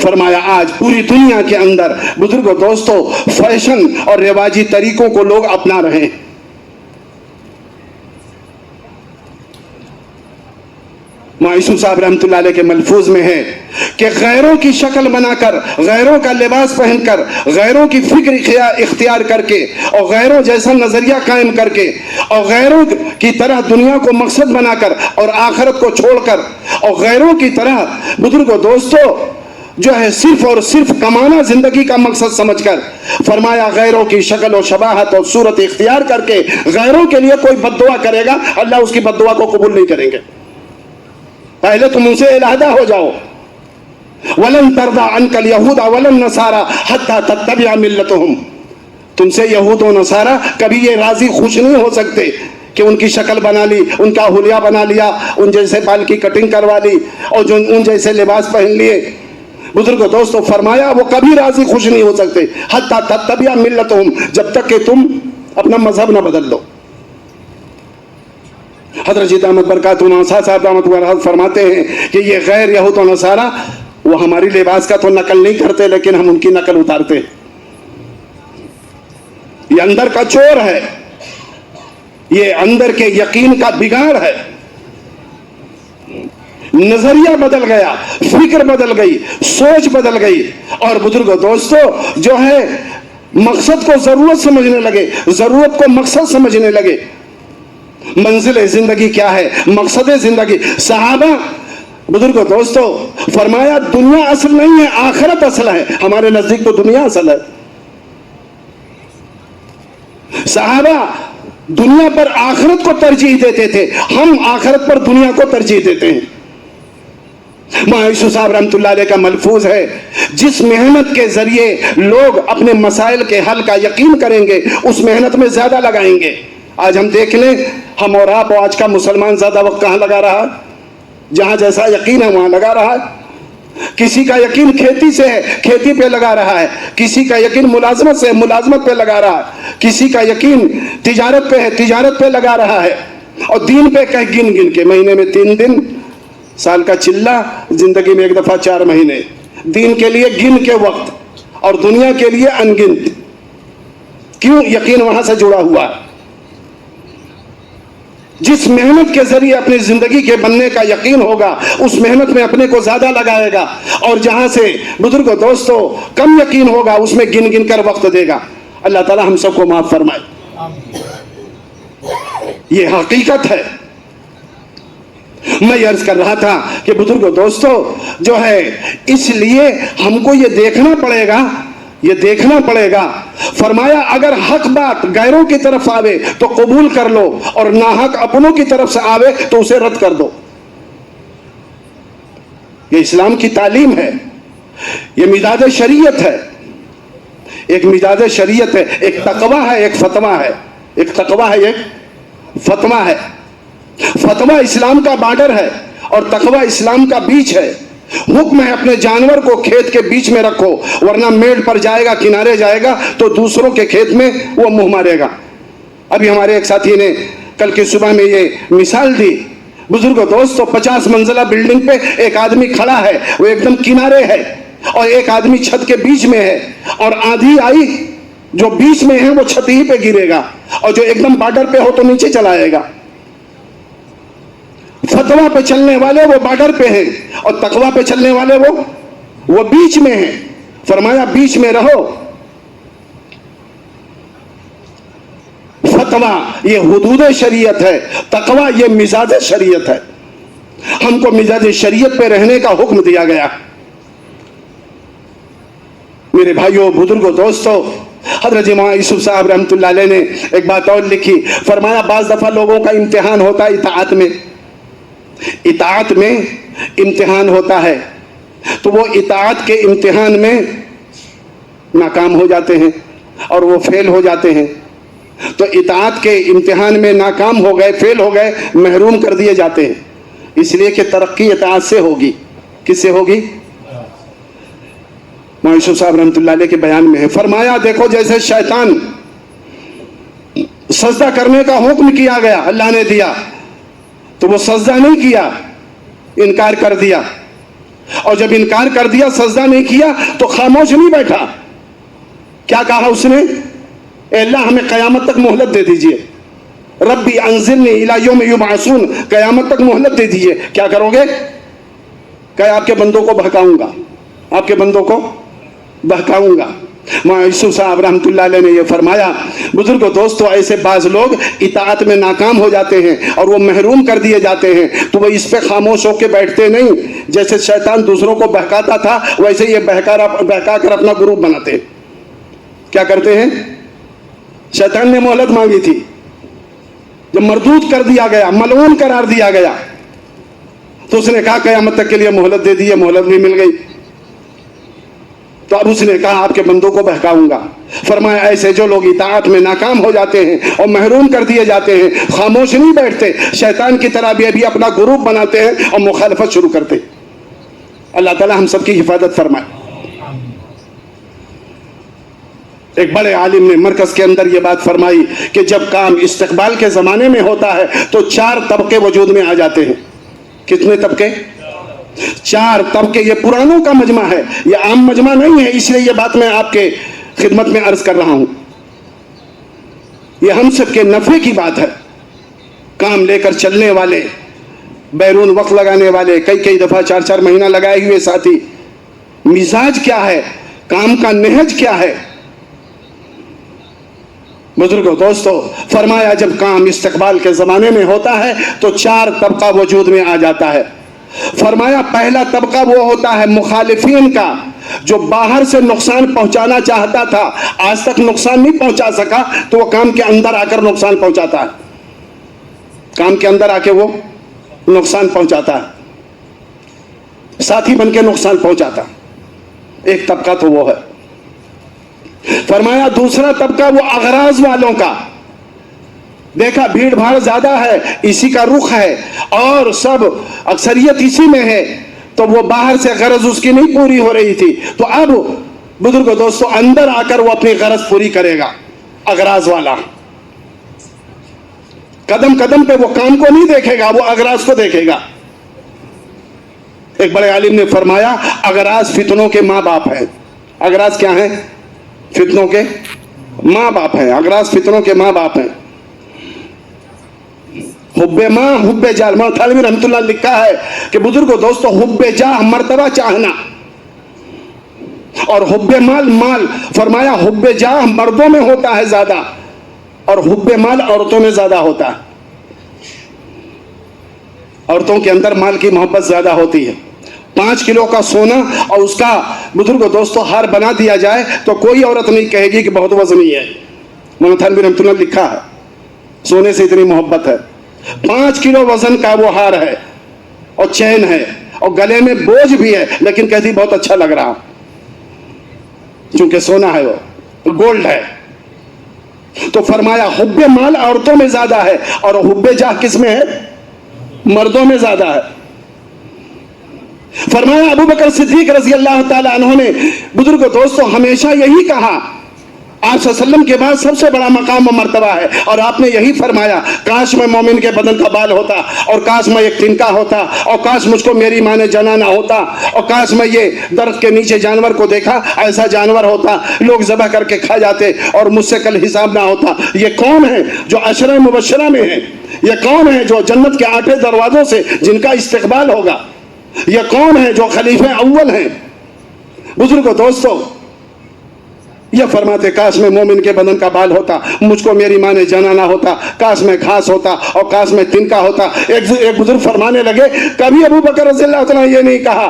فرمایا آج پوری دنیا کے اندر بزرگوں دوستو فیشن اور رواجی طریقوں کو لوگ اپنا رہے ہیں. یوسف صاحب رحمۃ اللہ علیہ کے ملفوظ میں ہے کہ غیروں کی شکل بنا کر، غیروں کا لباس پہن کر، غیروں کی فکر اختیار کر کے اور غیروں جیسا نظریہ قائم کر کے اور غیروں کی طرح دنیا کو مقصد بنا کر اور آخرت کو چھوڑ کر اور غیروں کی طرح بزرگوں دوستو جو ہے صرف اور صرف کمانا زندگی کا مقصد سمجھ کر، فرمایا غیروں کی شکل و شباہت اور صورت اختیار کر کے غیروں کے لیے کوئی بد دعا کرے گا، اللہ اس کی بد دعا کو قبول نہیں کریں گے. پہلے تم ان سے علیحدہ ہو جاؤ. وَلَن تَرْضَىٰ عَنْكَ الْيَهُودَ وَلَا النَّصَارَىٰ حَتَّىٰ تَتَّبِعَ مِلَّتَهُمْ. تم سے یہود و نصارہ کبھی یہ راضی خوش نہیں ہو سکتے کہ ان کی شکل بنا لی، ان کا حلیہ بنا لیا، ان جیسے بال کی کٹنگ کروا لی اور جو ان جیسے لباس پہن لیے. بزرگوں دوستو فرمایا وہ کبھی راضی خوش نہیں ہو سکتے حتی تتبع ملتہم، جب تک کہ تم اپنا مذہب نہ بدل لو. حضرت جی دامت برکاتہ صاحب دامت برکاتہ فرماتے ہیں کہ یہ غیر یہود و نصارہ وہ ہماری لباس کا تو نقل نہیں کرتے، لیکن ہم ان کی نقل اتارتے. یہ اندر کا چور ہے، یہ اندر کے یقین کا بگاڑ ہے. نظریہ بدل گیا، فکر بدل گئی، سوچ بدل گئی، اور بزرگوں دوستو جو ہے مقصد کو ضرورت سمجھنے لگے، ضرورت کو مقصد سمجھنے لگے. منزل زندگی کیا ہے، مقصد زندگی. صحابہ بزرگوں دوستو فرمایا دنیا اصل نہیں ہے، آخرت اصل ہے. ہمارے نزدیک تو دنیا اصل ہے. صحابہ دنیا پر آخرت کو ترجیح دیتے تھے، ہم آخرت پر دنیا کو ترجیح دیتے ہیں. یوسف صاحب رحمۃ اللہ علیہ کا ملفوظ ہے، جس محنت کے ذریعے لوگ اپنے مسائل کے حل کا یقین کریں گے اس محنت میں زیادہ لگائیں گے. آج ہم دیکھ لیں، ہم اور آپ آج کا مسلمان زیادہ وقت کہاں لگا رہا ہے؟ جہاں جیسا یقین ہے وہاں لگا رہا ہے. کسی کا یقین کھیتی سے ہے، کھیتی پہ لگا رہا ہے. کسی کا یقین ملازمت سے ہے، ملازمت پہ لگا رہا ہے. کسی کا یقین تجارت پہ ہے، تجارت پہ لگا رہا ہے. اور دین پہ کہ گن گن کے مہینے میں 3 دن، سال کا چلہ، زندگی میں ایک دفعہ 4 مہینے. دین کے لیے گن کے وقت اور دنیا کے لیے انگنت. کیوں؟ یقین وہاں سے جڑا ہوا ہے. جس محنت کے ذریعے اپنی زندگی کے بننے کا یقین ہوگا اس محنت میں اپنے کو زیادہ لگائے گا، اور جہاں سے بزرگوں دوستو کم یقین ہوگا اس میں گن گن کر وقت دے گا. اللہ تعالی ہم سب کو معاف فرمائے. یہ حقیقت ہے. میں یہ عرض کر رہا تھا کہ بزرگوں دوستو جو ہے اس لیے ہم کو یہ دیکھنا پڑے گا، یہ دیکھنا پڑے گا. فرمایا اگر حق بات غیروں کی طرف آوے تو قبول کر لو، اور ناحق اپنوں کی طرف سے آوے تو اسے رد کر دو. یہ اسلام کی تعلیم ہے، یہ مزاج شریعت ہے. ایک مزاج شریعت ہے، ایک تقویٰ ہے، ایک فتویٰ ہے. ایک تقویٰ ہے، ایک فتویٰ ہے. فتویٰ اسلام کا بارڈر ہے اور تقویٰ اسلام کا بیچ ہے. حکم ہے اپنے جانور کو کھیت کے بیچ میں رکھو، ورنہ میڑ پر جائے گا، کنارے جائے گا تو دوسروں کے کھیت میں وہ منہ مارے گا. ابھی ہمارے ایک ساتھی نے کل کی صبح میں یہ مثال دی. بزرگوں دوستو 50 منزلہ بلڈنگ پہ ایک آدمی کھڑا ہے، وہ ایک دم کنارے ہے، اور ایک آدمی چھت کے بیچ میں ہے، اور آندھی آئی جو بیچ میں ہے وہ چھت ہی پہ گرے گا، اور جو ایک دم بارڈر پہ ہو تو نیچے چلا آئے گا. فتویٰ پہ چلنے والے وہ بارڈر پہ ہیں، اور تقویٰ پہ چلنے والے وہ بیچ میں ہیں. فرمایا بیچ میں رہو. فتویٰ یہ حدود شریعت ہے، تقویٰ یہ مزاج شریعت ہے. ہم کو مزاج شریعت پہ رہنے کا حکم دیا گیا. میرے بھائیوں بزرگوں دوستو حضرت مولانا یوسف صاحب رحمۃ اللہ علیہ نے ایک بات اور لکھی. فرمایا بعض دفعہ لوگوں کا امتحان ہوتا ہے اطاعت میں، اطاعت میں امتحان ہوتا ہے، تو وہ اطاعت کے امتحان میں ناکام ہو جاتے ہیں اور وہ فیل ہو جاتے ہیں. تو اطاعت کے امتحان میں ناکام ہو گئے، فیل ہو گئے، محروم کر دیے جاتے ہیں. اس لیے کہ ترقی اطاعت سے ہوگی. کس سے ہوگی؟ مولانا یوسف صاحب رحمۃ اللہ علیہ کے بیان میں ہے. فرمایا دیکھو جیسے شیطان سجدہ کرنے کا حکم کیا گیا، اللہ نے دیا، تو وہ سجدہ نہیں کیا، انکار کر دیا. اور جب انکار کر دیا، سجدہ نہیں کیا، تو خاموش نہیں بیٹھا. کیا کہا اس نے؟ اے اللہ ہمیں قیامت تک مہلت دے دیجئے. ربی انزلنی الی یوم یبعثون، قیامت تک مہلت دے دیجئے. کیا کرو گے؟ کہ آپ کے بندوں کو بہکاؤں گا، آپ کے بندوں کو بہکاؤں گا. مولانا یوسف صاحب رحمۃ اللہ علیہ نے یہ فرمایا. بزرگوں دوستو ایسے بعض لوگ اطاعت میں ناکام ہو جاتے ہیں اور وہ محروم کر دیے جاتے ہیں، تو وہ اس پہ خاموش ہو کے بیٹھتے نہیں. جیسے شیطان دوسروں کو بہکاتا تھا ویسے یہ بہکا کر اپنا گروپ بناتے ہیں. کیا کرتے ہیں؟ شیطان نے مہلت مانگی تھی، جب مردود کر دیا گیا، ملعون قرار دیا گیا، تو اس نے کہا قیامت تک کے لیے مہلت دے دی. مہلت بھی مل گئی. تو تو اب اس نے کہا آپ کے بندوں کو بہکاؤں گا. فرمایا ایسے جو لوگ اطاعت میں ناکام ہو جاتے ہیں اور محروم کر دیے جاتے ہیں خاموش نہیں بیٹھتے, شیطان کی طرح بھی اپنا گروپ بناتے ہیں اور مخالفت شروع کرتے. اللہ تعالی ہم سب کی حفاظت فرمائے. ایک بڑے عالم نے مرکز کے اندر یہ بات فرمائی کہ جب کام استقبال کے زمانے میں ہوتا ہے تو 4 طبقے وجود میں آ جاتے ہیں. کتنے طبقے؟ 4 طبقے. یہ پرانوں کا مجمع ہے, یہ عام مجمع نہیں ہے, اس لیے یہ بات میں آپ کے خدمت میں عرض کر رہا ہوں. یہ ہم سب کے نفع کی بات ہے. کام لے کر چلنے والے, بیرون وقت لگانے والے, کئی دفعہ 4 مہینہ لگائے ہوئے ساتھی, مزاج کیا ہے, کام کا نہج کیا ہے. بزرگوں دوستو, فرمایا جب کام استقبال کے زمانے میں ہوتا ہے تو 4 طبقہ وجود میں آ جاتا ہے. فرمایا پہلا طبقہ وہ ہوتا ہے مخالفین کا, جو باہر سے نقصان پہنچانا چاہتا تھا, آج تک نقصان نہیں پہنچا سکا, تو وہ کام کے اندر آ کر نقصان پہنچاتا ہے. کام کے اندر آ کے وہ نقصان پہنچاتا ہے, ساتھی بن کے نقصان پہنچاتا. ایک طبقہ تو وہ ہے. فرمایا دوسرا طبقہ وہ اغراض والوں کا, دیکھا بھیڑ بھاڑ زیادہ ہے, اسی کا رخ ہے اور سب اکثریت اسی میں ہے, تو وہ باہر سے غرض اس کی نہیں پوری ہو رہی تھی, تو اب بزرگوں دوستو اندر آ کر وہ اپنی غرض پوری کرے گا. اغراض والا قدم قدم پہ وہ کام کو نہیں دیکھے گا, وہ اغراض کو دیکھے گا. ایک بڑے عالم نے فرمایا اغراض فتنوں کے ماں باپ ہیں. اغراض کیا ہیں؟ فتنوں کے ماں باپ ہیں. اغراض فتنوں کے ماں باپ ہیں. حب ماں حب جاہ, مولانا تھانوی رحمۃ اللہ نے لکھا ہے کہ بزرگوں دوستو حب جاہ مرتبہ چاہنا, اور حب مال مال. فرمایا حب جاہ مردوں میں ہوتا ہے زیادہ, اور حب مال عورتوں میں زیادہ ہوتا ہے. عورتوں کے اندر مال کی محبت زیادہ ہوتی ہے. 5 کلو کا سونا اور اس کا بزرگوں دوستو ہار بنا دیا جائے تو کوئی عورت نہیں کہے گی کہ بہت وزنی ہے. مولانا تھانوی رحمۃ اللہ نے لکھا ہے سونے سے اتنی محبت ہے. 5 کلو وزن کا وہ ہار ہے اور چین ہے اور گلے میں بوجھ بھی ہے, لیکن کہتی بہت اچھا لگ رہا, چونکہ سونا ہے, وہ گولڈ ہے. تو فرمایا حب مال عورتوں میں زیادہ ہے اور حب جاہ کس میں ہے؟ مردوں میں زیادہ ہے. فرمایا ابو بکر صدیق رضی اللہ تعالی عنہ نے بزرگوں دوستو ہمیشہ یہی کہا, آپ صلی اللہ علیہ وسلم کے بعد سب سے بڑا مقام و مرتبہ ہے, اور آپ نے یہی فرمایا کاش میں مومن کے بدن کا بال ہوتا, اور کاش میں ایک تنکا ہوتا, اور کاش مجھ کو میری ماں نے جنانا ہوتا, اور کاش میں یہ درخت کے نیچے جانور کو دیکھا ایسا جانور ہوتا, لوگ ذبح کر کے کھا جاتے اور مجھ سے کل حساب نہ ہوتا. یہ کون ہے جو عشرہ مبشرہ میں ہے؟ یہ کون ہے جو جنت کے 8 دروازوں سے جن کا استقبال ہوگا؟ یہ کون ہے جو خلیفہ اول ہیں؟ بزرگوں دوستو یہ فرماتے کاش میں مومن کے بدن کا بال ہوتا, مجھ کو میری ماں نے جنانا ہوتا, کاش میں گھاس ہوتا اور کاش میں تنکا ہوتا. ایک بزرگ فرمانے لگے کبھی ابو بکر رضی اللہ تعالیٰ یہ نہیں کہا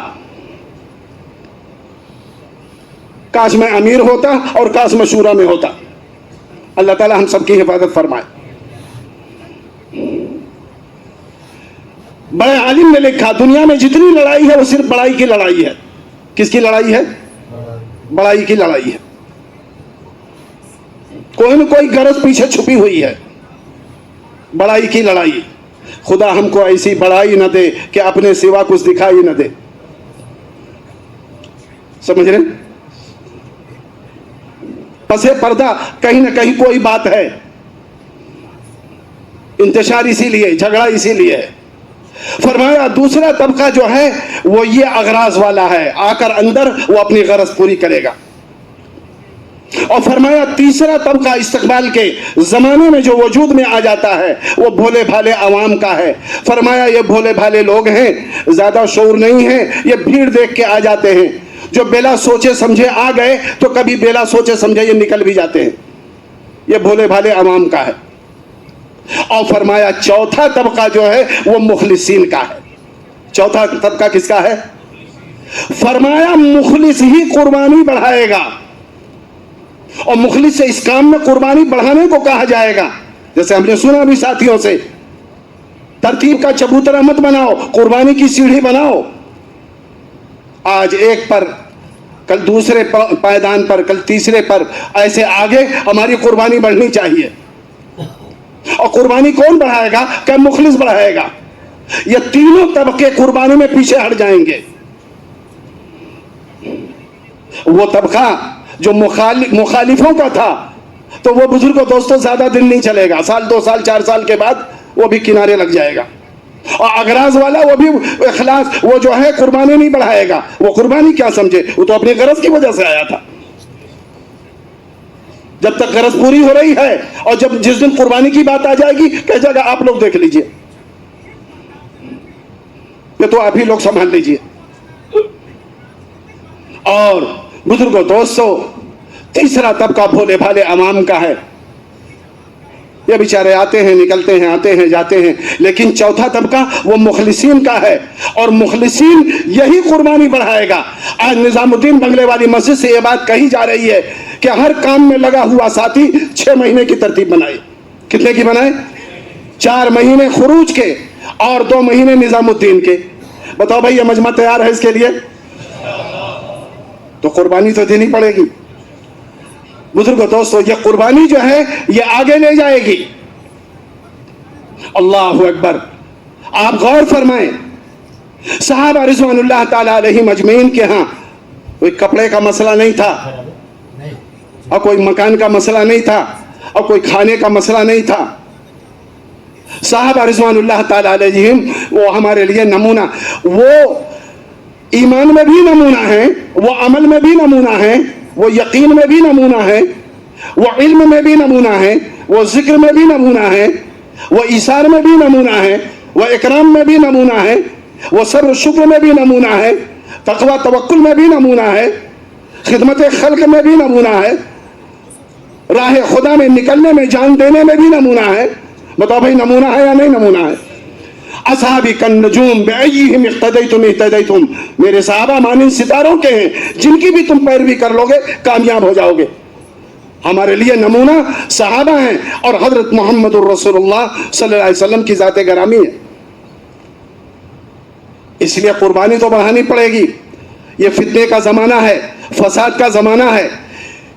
کاش میں امیر ہوتا اور کاش میں شورا میں ہوتا. اللہ تعالیٰ ہم سب کی حفاظت فرمائے. بڑے عالم نے لکھا دنیا میں جتنی لڑائی ہے وہ صرف بڑائی کی لڑائی ہے. کس کی لڑائی ہے؟ بڑائی کی لڑائی ہے. کوئی نہ کوئی غرض پیچھے چھپی ہوئی ہے. بڑائی کی لڑائی. خدا ہم کو ایسی بڑائی نہ دے کہ اپنے سوا کچھ دکھائی نہ دے. سمجھ رہے؟ پسے پردہ کہیں نہ کہیں کوئی بات ہے. انتشار اسی لیے, جھگڑا اسی لیے ہے. فرمایا دوسرا طبقہ جو ہے وہ یہ اغراض والا ہے, آ کر اندر وہ اپنی غرض پوری کرے گا. اور فرمایا تیسرا طبقہ استقبال کے زمانے میں جو وجود میں آ جاتا ہے وہ بھولے بھالے عوام کا ہے. فرمایا یہ بھولے بھالے لوگ ہیں, زیادہ شعور نہیں ہیں, یہ بھیڑ دیکھ کے آ جاتے ہیں, جو بلا سوچے سمجھے آ گئے تو کبھی بلا سوچے سمجھے یہ نکل بھی جاتے ہیں. یہ بھولے بھالے عوام کا ہے. اور فرمایا چوتھا طبقہ جو ہے وہ مخلصین کا ہے. چوتھا طبقہ کس کا ہے؟ فرمایا مخلص ہی قربانی بڑھائے گا, اور مخلص سے اس کام میں قربانی بڑھانے کو کہا جائے گا. جیسے ہم نے سنا بھی ساتھیوں سے, ترتیب کا چبوترا مت بناؤ, قربانی کی سیڑھی بناؤ. آج ایک پر کل دوسرے پائیدان پر، کل تیسرے پر، ایسے آگے ہماری قربانی بڑھنی چاہیے. اور قربانی کون بڑھائے گا؟ کہ مخلص بڑھائے گا. یہ تینوں طبقے قربانی میں پیچھے ہٹ جائیں گے. وہ طبقہ جو مخالفوں کا تھا تو وہ بزرگ و دوستوں زیادہ دن نہیں چلے گا، سال 2 سال 4 سال کے بعد وہ بھی کنارے لگ جائے گا. اور اغراض والا وہ بھی اخلاص، وہ جو ہے قربانی نہیں بڑھائے گا. وہ قربانی کیا سمجھے؟ وہ تو اپنی غرض کی وجہ سے آیا تھا. جب تک غرض پوری ہو رہی ہے، اور جب جس دن قربانی کی بات آ جائے گی کہہ جائے گا آپ لوگ دیکھ لیجئے، یہ تو آپ ہی لوگ سنبھال لیجئے. اور بزرگوں دوستوں، تیسرا طبقہ بھولے بھالے عوام کا ہے. یہ بیچارے آتے ہیں نکلتے ہیں، آتے ہیں جاتے ہیں. لیکن چوتھا طبقہ وہ مخلصین کا ہے، اور مخلصین یہی قربانی بڑھائے گا. آج نظام الدین بنگلے والی مسجد سے یہ بات کہی جا رہی ہے کہ ہر کام میں لگا ہوا ساتھی 6 مہینے کی ترتیب بنائے. کتنے کی بنائے؟ 4 مہینے خروج کے اور 2 مہینے نظام الدین کے. بتاؤ بھائی، یہ مجمع تیار ہے اس کے لیے؟ تو قربانی تو دینی پڑے گی. بزرگوں دوستو، یہ قربانی جو ہے یہ آگے لے جائے گی. اللہ اکبر. آپ غور فرمائیں، صحابہ رضوان اللہ تعالی علیہم اجمعین کے ہاں کوئی کپڑے کا مسئلہ نہیں تھا، اور کوئی مکان کا مسئلہ نہیں تھا، اور کوئی کھانے کا مسئلہ نہیں تھا. صحابہ رضوان اللہ تعالی علیہم وہ ہمارے لیے نمونہ، وہ ایمان میں بھی نمونہ ہیں، وہ عمل میں بھی نمونہ ہیں، وہ یقین میں بھی نمونہ ہے، وہ علم میں بھی نمونہ ہے، وہ ذکر میں بھی نمونہ ہے، وہ ایثار میں بھی نمونہ ہے، وہ اکرام میں بھی نمونہ ہے، وہ صبر شکر میں بھی نمونہ ہے، تقوی توکل میں بھی نمونہ ہے، خدمت خلق میں بھی نمونہ ہے، راہ خدا میں نکلنے میں جان دینے میں بھی نمونہ ہے. بتاؤ بھائی نمونہ ہے یا نہیں نمونہ ہے؟ اصحابی کالنجوم بأیہم اقتدیتم اہتدیتم، میرے صحابہ مانند ستاروں کے ہیں، جن کی بھی تم پیروی کر لو گے کامیاب ہو جاؤ گے. ہمارے لیے نمونہ صحابہ ہیں، اور حضرت محمد الرسول اللہ صلی اللہ علیہ وسلم کی ذات گرامی ہے. اس لیے قربانی تو بڑھانی پڑے گی. یہ فتنے کا زمانہ ہے، فساد کا زمانہ ہے.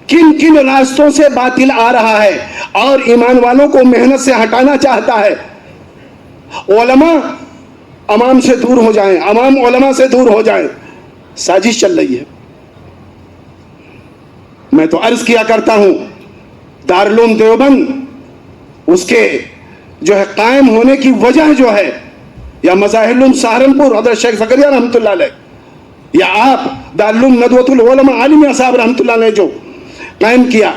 کن کن راستوں سے باطل آ رہا ہے اور ایمان والوں کو محنت سے ہٹانا چاہتا ہے. علماء عوام سے دور ہو جائیں، عوام علماء سے دور ہو جائیں، سازش چل رہی ہے. میں تو عرض کیا کرتا ہوں، دارالعلوم دیوبند اس کے جو ہے قائم ہونے کی وجہ جو ہے، یا مظاہر العلوم سہارنپور حضرت شیخ زکریہ رحمۃ اللہ علیہ، یا آپ دارالعلوم ندوۃ العلماء عالمیہ صاحب رحمۃ اللہ علیہ جو قائم کیا،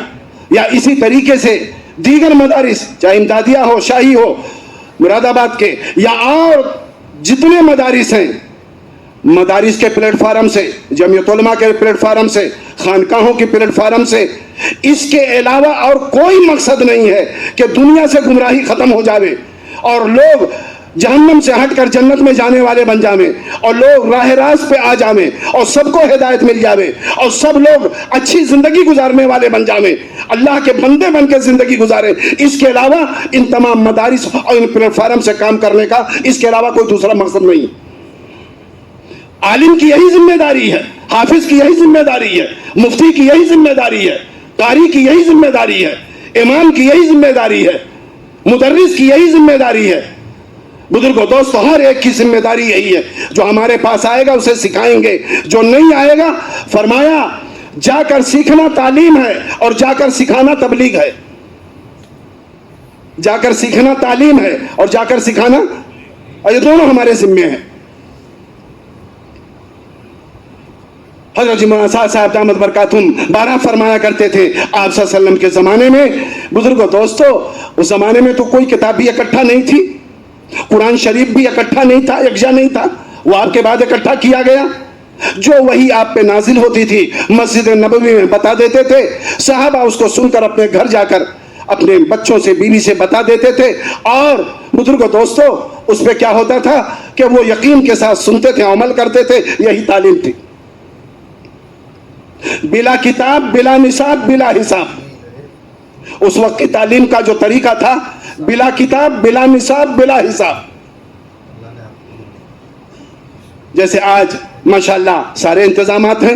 یا اسی طریقے سے دیگر مدارس، چاہے امدادیہ ہو، شاہی ہو مراد آباد کے، یا اور جتنے مدارس ہیں، مدارس کے پلیٹ فارم سے، جمعیت علماء کے پلیٹ فارم سے، خانقاہوں کے پلیٹ فارم سے، اس کے علاوہ اور کوئی مقصد نہیں ہے کہ دنیا سے گمراہی ختم ہو جاوے اور لوگ جہنم سے ہٹ کر جنت میں جانے والے بن جاویں، اور لوگ راہ راست پہ آ جاویں، اور سب کو ہدایت مل جاوے، اور سب لوگ اچھی زندگی گزارنے والے بن جاویں، اللہ کے بندے بن کے زندگی گزاریں. اس کے علاوہ ان تمام مدارس اور ان پلیٹ فارم سے کام کرنے کا اس کے علاوہ کوئی دوسرا مقصد نہیں. عالم کی یہی ذمہ داری ہے، حافظ کی یہی ذمہ داری ہے، مفتی کی یہی ذمہ داری ہے، قاری کی یہی ذمہ داری ہے، امام کی یہی ذمہ داری ہے، مدرس کی یہی ذمہ داری ہے. بزرگوں دوستو، ہر ایک کی ذمہ داری یہی ہے. جو ہمارے پاس آئے گا اسے سکھائیں گے، جو نہیں آئے گا فرمایا جا کر سیکھنا تعلیم ہے اور جا کر سکھانا تبلیغ ہے. جا کر سیکھنا تعلیم ہے اور جا کر سکھانا، اور یہ دونوں ہمارے ذمے ہیں. حضرت مولانا صاحب دامت برکاتہم بارہ فرمایا کرتے تھے آپ صلی اللہ علیہ وسلم کے زمانے میں. بزرگوں دوستو، اس زمانے میں تو کوئی کتاب بھی اکٹھا نہیں تھی، قرآن شریف بھی اکٹھا نہیں تھا، یکجا نہیں تھا، وہ آپ کے بعد اکٹھا کیا گیا. جو وہی آپ پہ نازل ہوتی تھی مسجد نبوی میں بتا دیتے تھے، صحابہ اس کو سن کر اپنے گھر جا کر اپنے بچوں سے، بیوی سے بتا دیتے تھے. اور بزرگوں دوستو، اس پہ کیا ہوتا تھا کہ وہ یقین کے ساتھ سنتے تھے، عمل کرتے تھے. یہی تعلیم تھی، بلا کتاب، بلا نصاب، بلا حساب. اس وقت کی تعلیم کا جو طریقہ تھا، بلا کتاب، بلا نصاب، بلا حساب. جیسے آج ماشاءاللہ سارے انتظامات ہیں،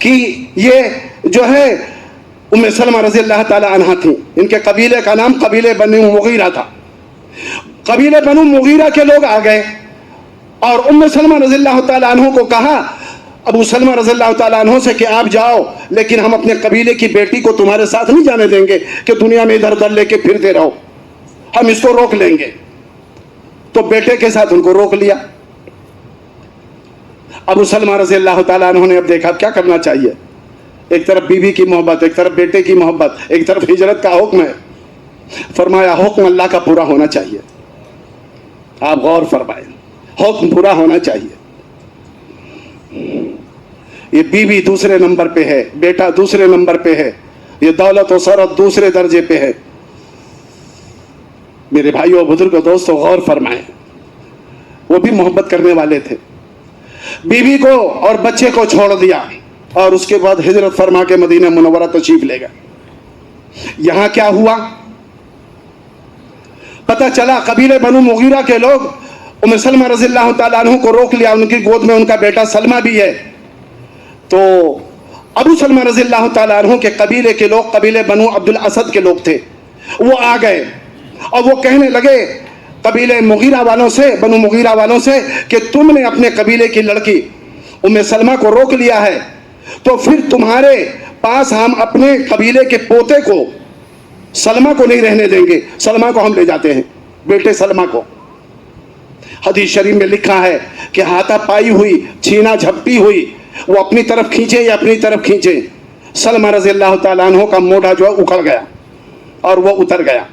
کہ یہ جو ہے ام سلمہ رضی اللہ تعالی عنہا تھیں. ان کے قبیلے کا نام قبیلے بنو مغیرہ تھا. قبیلے بنو مغیرہ کے لوگ آ گئے اور ام سلمہ رضی اللہ تعالی عنہ کو کہا, ابو سلمہ رضی اللہ تعالیٰ عنہ سے, کہ آپ جاؤ لیکن ہم اپنے قبیلے کی بیٹی کو تمہارے ساتھ نہیں جانے دیں گے کہ دنیا میں ادھر ادھر لے کے پھرتے رہو, ہم اس کو روک لیں گے. تو بیٹے کے ساتھ ان کو روک لیا. ابو سلمہ رضی اللہ تعالیٰ عنہ نے اب دیکھا کیا کرنا چاہیے. ایک طرف بیوی کی محبت, ایک طرف بیٹے کی محبت, ایک طرف ہجرت کا حکم ہے. فرمایا حکم اللہ کا پورا ہونا چاہیے. آپ غور فرمائیں, حکم پورا ہونا چاہیے. یہ بیوی دوسرے نمبر پہ ہے, بیٹا دوسرے نمبر پہ ہے, یہ دولت و ثروت دوسرے درجے پہ ہے. میرے بھائیوں بزرگوں دوستوں غور فرمائیں, وہ بھی محبت کرنے والے تھے. بیوی کو اور بچے کو چھوڑ دیا اور اس کے بعد ہجرت فرما کے مدینہ منورہ تشریف لے گئے. یہاں کیا ہوا پتہ چلا, قبیلے بنو مغیرہ کے لوگ ام سلمہ رضی اللہ تعالیٰ عنہ کو روک لیا. ان کی گود میں ان کا بیٹا سلمہ بھی ہے. تو ابو سلمہ رضی اللہ تعالیٰ عنہ کے قبیلے کے لوگ, قبیلے بنو عبد الاسد کے لوگ تھے, وہ آ گئے اور وہ کہنے لگے قبیلے مغیرہ والوں سے, بنو مغیرہ والوں سے, کہ تم نے اپنے قبیلے کی لڑکی ام سلمہ کو روک لیا ہے, تو پھر تمہارے پاس ہم اپنے قبیلے کے پوتے کو, سلمہ کو نہیں رہنے دیں گے. سلمہ کو ہم لے جاتے ہیں, بیٹے سلمہ کو. حدیث شریف میں لکھا ہے کہ ہاتھا پائی ہوئی, چھینا جھپٹی ہوئی, وہ اپنی طرف کھینچے یا اپنی طرف کھینچے, سلمہ رضی اللہ تعالیٰ عنہ کا موڈھا جو ہے اکھڑ گیا اور وہ اتر گیا.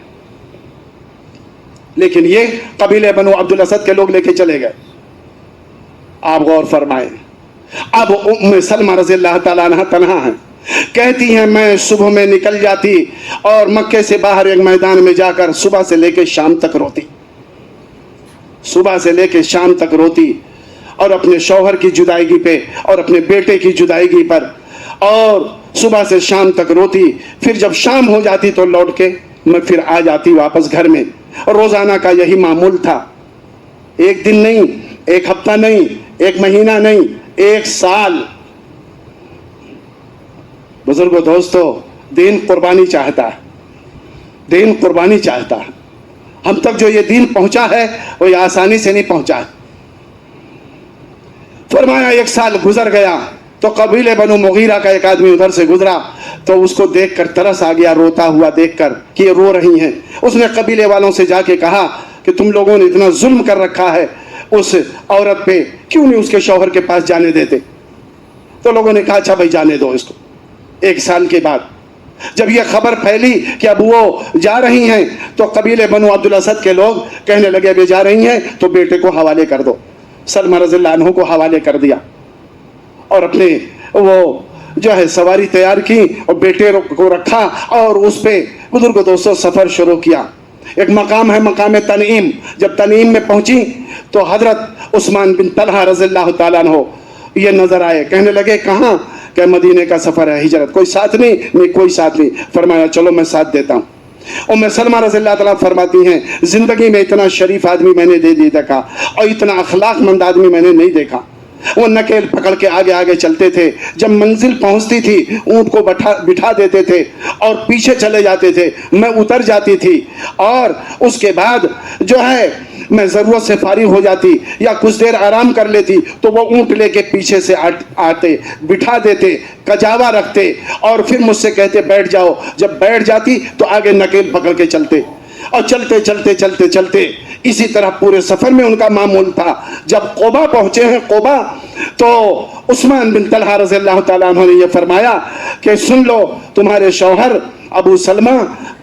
لیکن یہ قبیلے بنو عبد الاسد کے لوگ لے کے چلے گئے. آپ غور فرمائیں, اب ام سلمہ رضی اللہ تعالیٰ عنہ تنہا ہیں. کہتی ہیں میں صبح میں نکل جاتی اور مکے سے باہر ایک میدان میں جا کر صبح سے لے کے شام تک روتی, صبح سے لے کے شام تک روتی, اور اپنے شوہر کی جدائیگی پہ اور اپنے بیٹے کی جدائیگی پر, اور صبح سے شام تک روتی. پھر جب شام ہو جاتی تو لوٹ کے میں پھر آ جاتی واپس گھر میں. روزانہ کا یہی معمول تھا. ایک دن نہیں, ایک ہفتہ نہیں, ایک مہینہ نہیں, ایک سال. بزرگوں دوستو, دین قربانی چاہتا ہے, دین قربانی چاہتا ہے. ہم تک جو یہ دین پہنچا ہے وہ یہ آسانی سے نہیں پہنچا ہے. فرمایا ایک سال گزر گیا تو قبیلے بنو مغیرہ کا ایک آدمی ادھر سے گزرا تو اس کو دیکھ کر ترس آ گیا, روتا ہوا دیکھ کر کہ یہ رو رہی ہیں. اس نے قبیلے والوں سے جا کے کہا کہ تم لوگوں نے اتنا ظلم کر رکھا ہے اس عورت پہ, کیوں نہیں اس کے شوہر کے پاس جانے دیتے؟ تو لوگوں نے کہا اچھا بھائی جانے دو اس کو. ایک سال کے بعد جب یہ خبر پھیلی کہ اب وہ جا رہی ہیں تو قبیلے بنو عبد الاسد کے لوگ کہنے لگے اب یہ جا رہی ہیں تو بیٹے کو حوالے کر دو. سلمہ رضی اللہ عنہ کو حوالے کر دیا اور اپنے وہ جو ہے سواری تیار کی اور بیٹے کو رکھا اور اس پہ بزرگ دوستوں سفر شروع کیا. ایک مقام ہے مقام تنعیم. جب تنعیم میں پہنچی تو حضرت عثمان بن طلحہ رضی اللہ تعالیٰ عنہ یہ نظر آئے. کہنے لگے کہاں؟ کہ مدینے کا سفر ہے, ہجرت. کوئی ساتھ نہیں؟ نہیں کوئی ساتھ نہیں. فرمایا چلو میں ساتھ دیتا ہوں. ام سلمہ رضی اللہ تعالیٰ فرماتی ہیں زندگی میں اتنا شریف آدمی میں نے دیکھا اور اتنا اخلاق مند آدمی میں نے نہیں دیکھا. وہ نکیل پکڑ کے آگے آگے چلتے تھے. جب منزل پہنچتی تھی اونٹ کو بٹھا دیتے تھے اور پیچھے چلے جاتے تھے. میں اتر جاتی تھی اور اس کے بعد جو ہے میں ضرورت سے فارغ ہو جاتی یا کچھ دیر آرام کر لیتی تو وہ اونٹ لے کے پیچھے سے آتے, بٹھا دیتے, کجاوا رکھتے اور پھر مجھ سے کہتے بیٹھ جاؤ. جب بیٹھ جاتی تو آگے نکیل پکڑ کے چلتے اور چلتے چلتے چلتے چلتے اسی طرح پورے سفر میں ان کا معمول تھا. جب قبا پہنچے ہیں قبا تو عثمان بن طلحہ رضی اللہ تعالیٰ عنہ نے یہ فرمایا کہ سن لو تمہارے شوہر ابو سلمہ,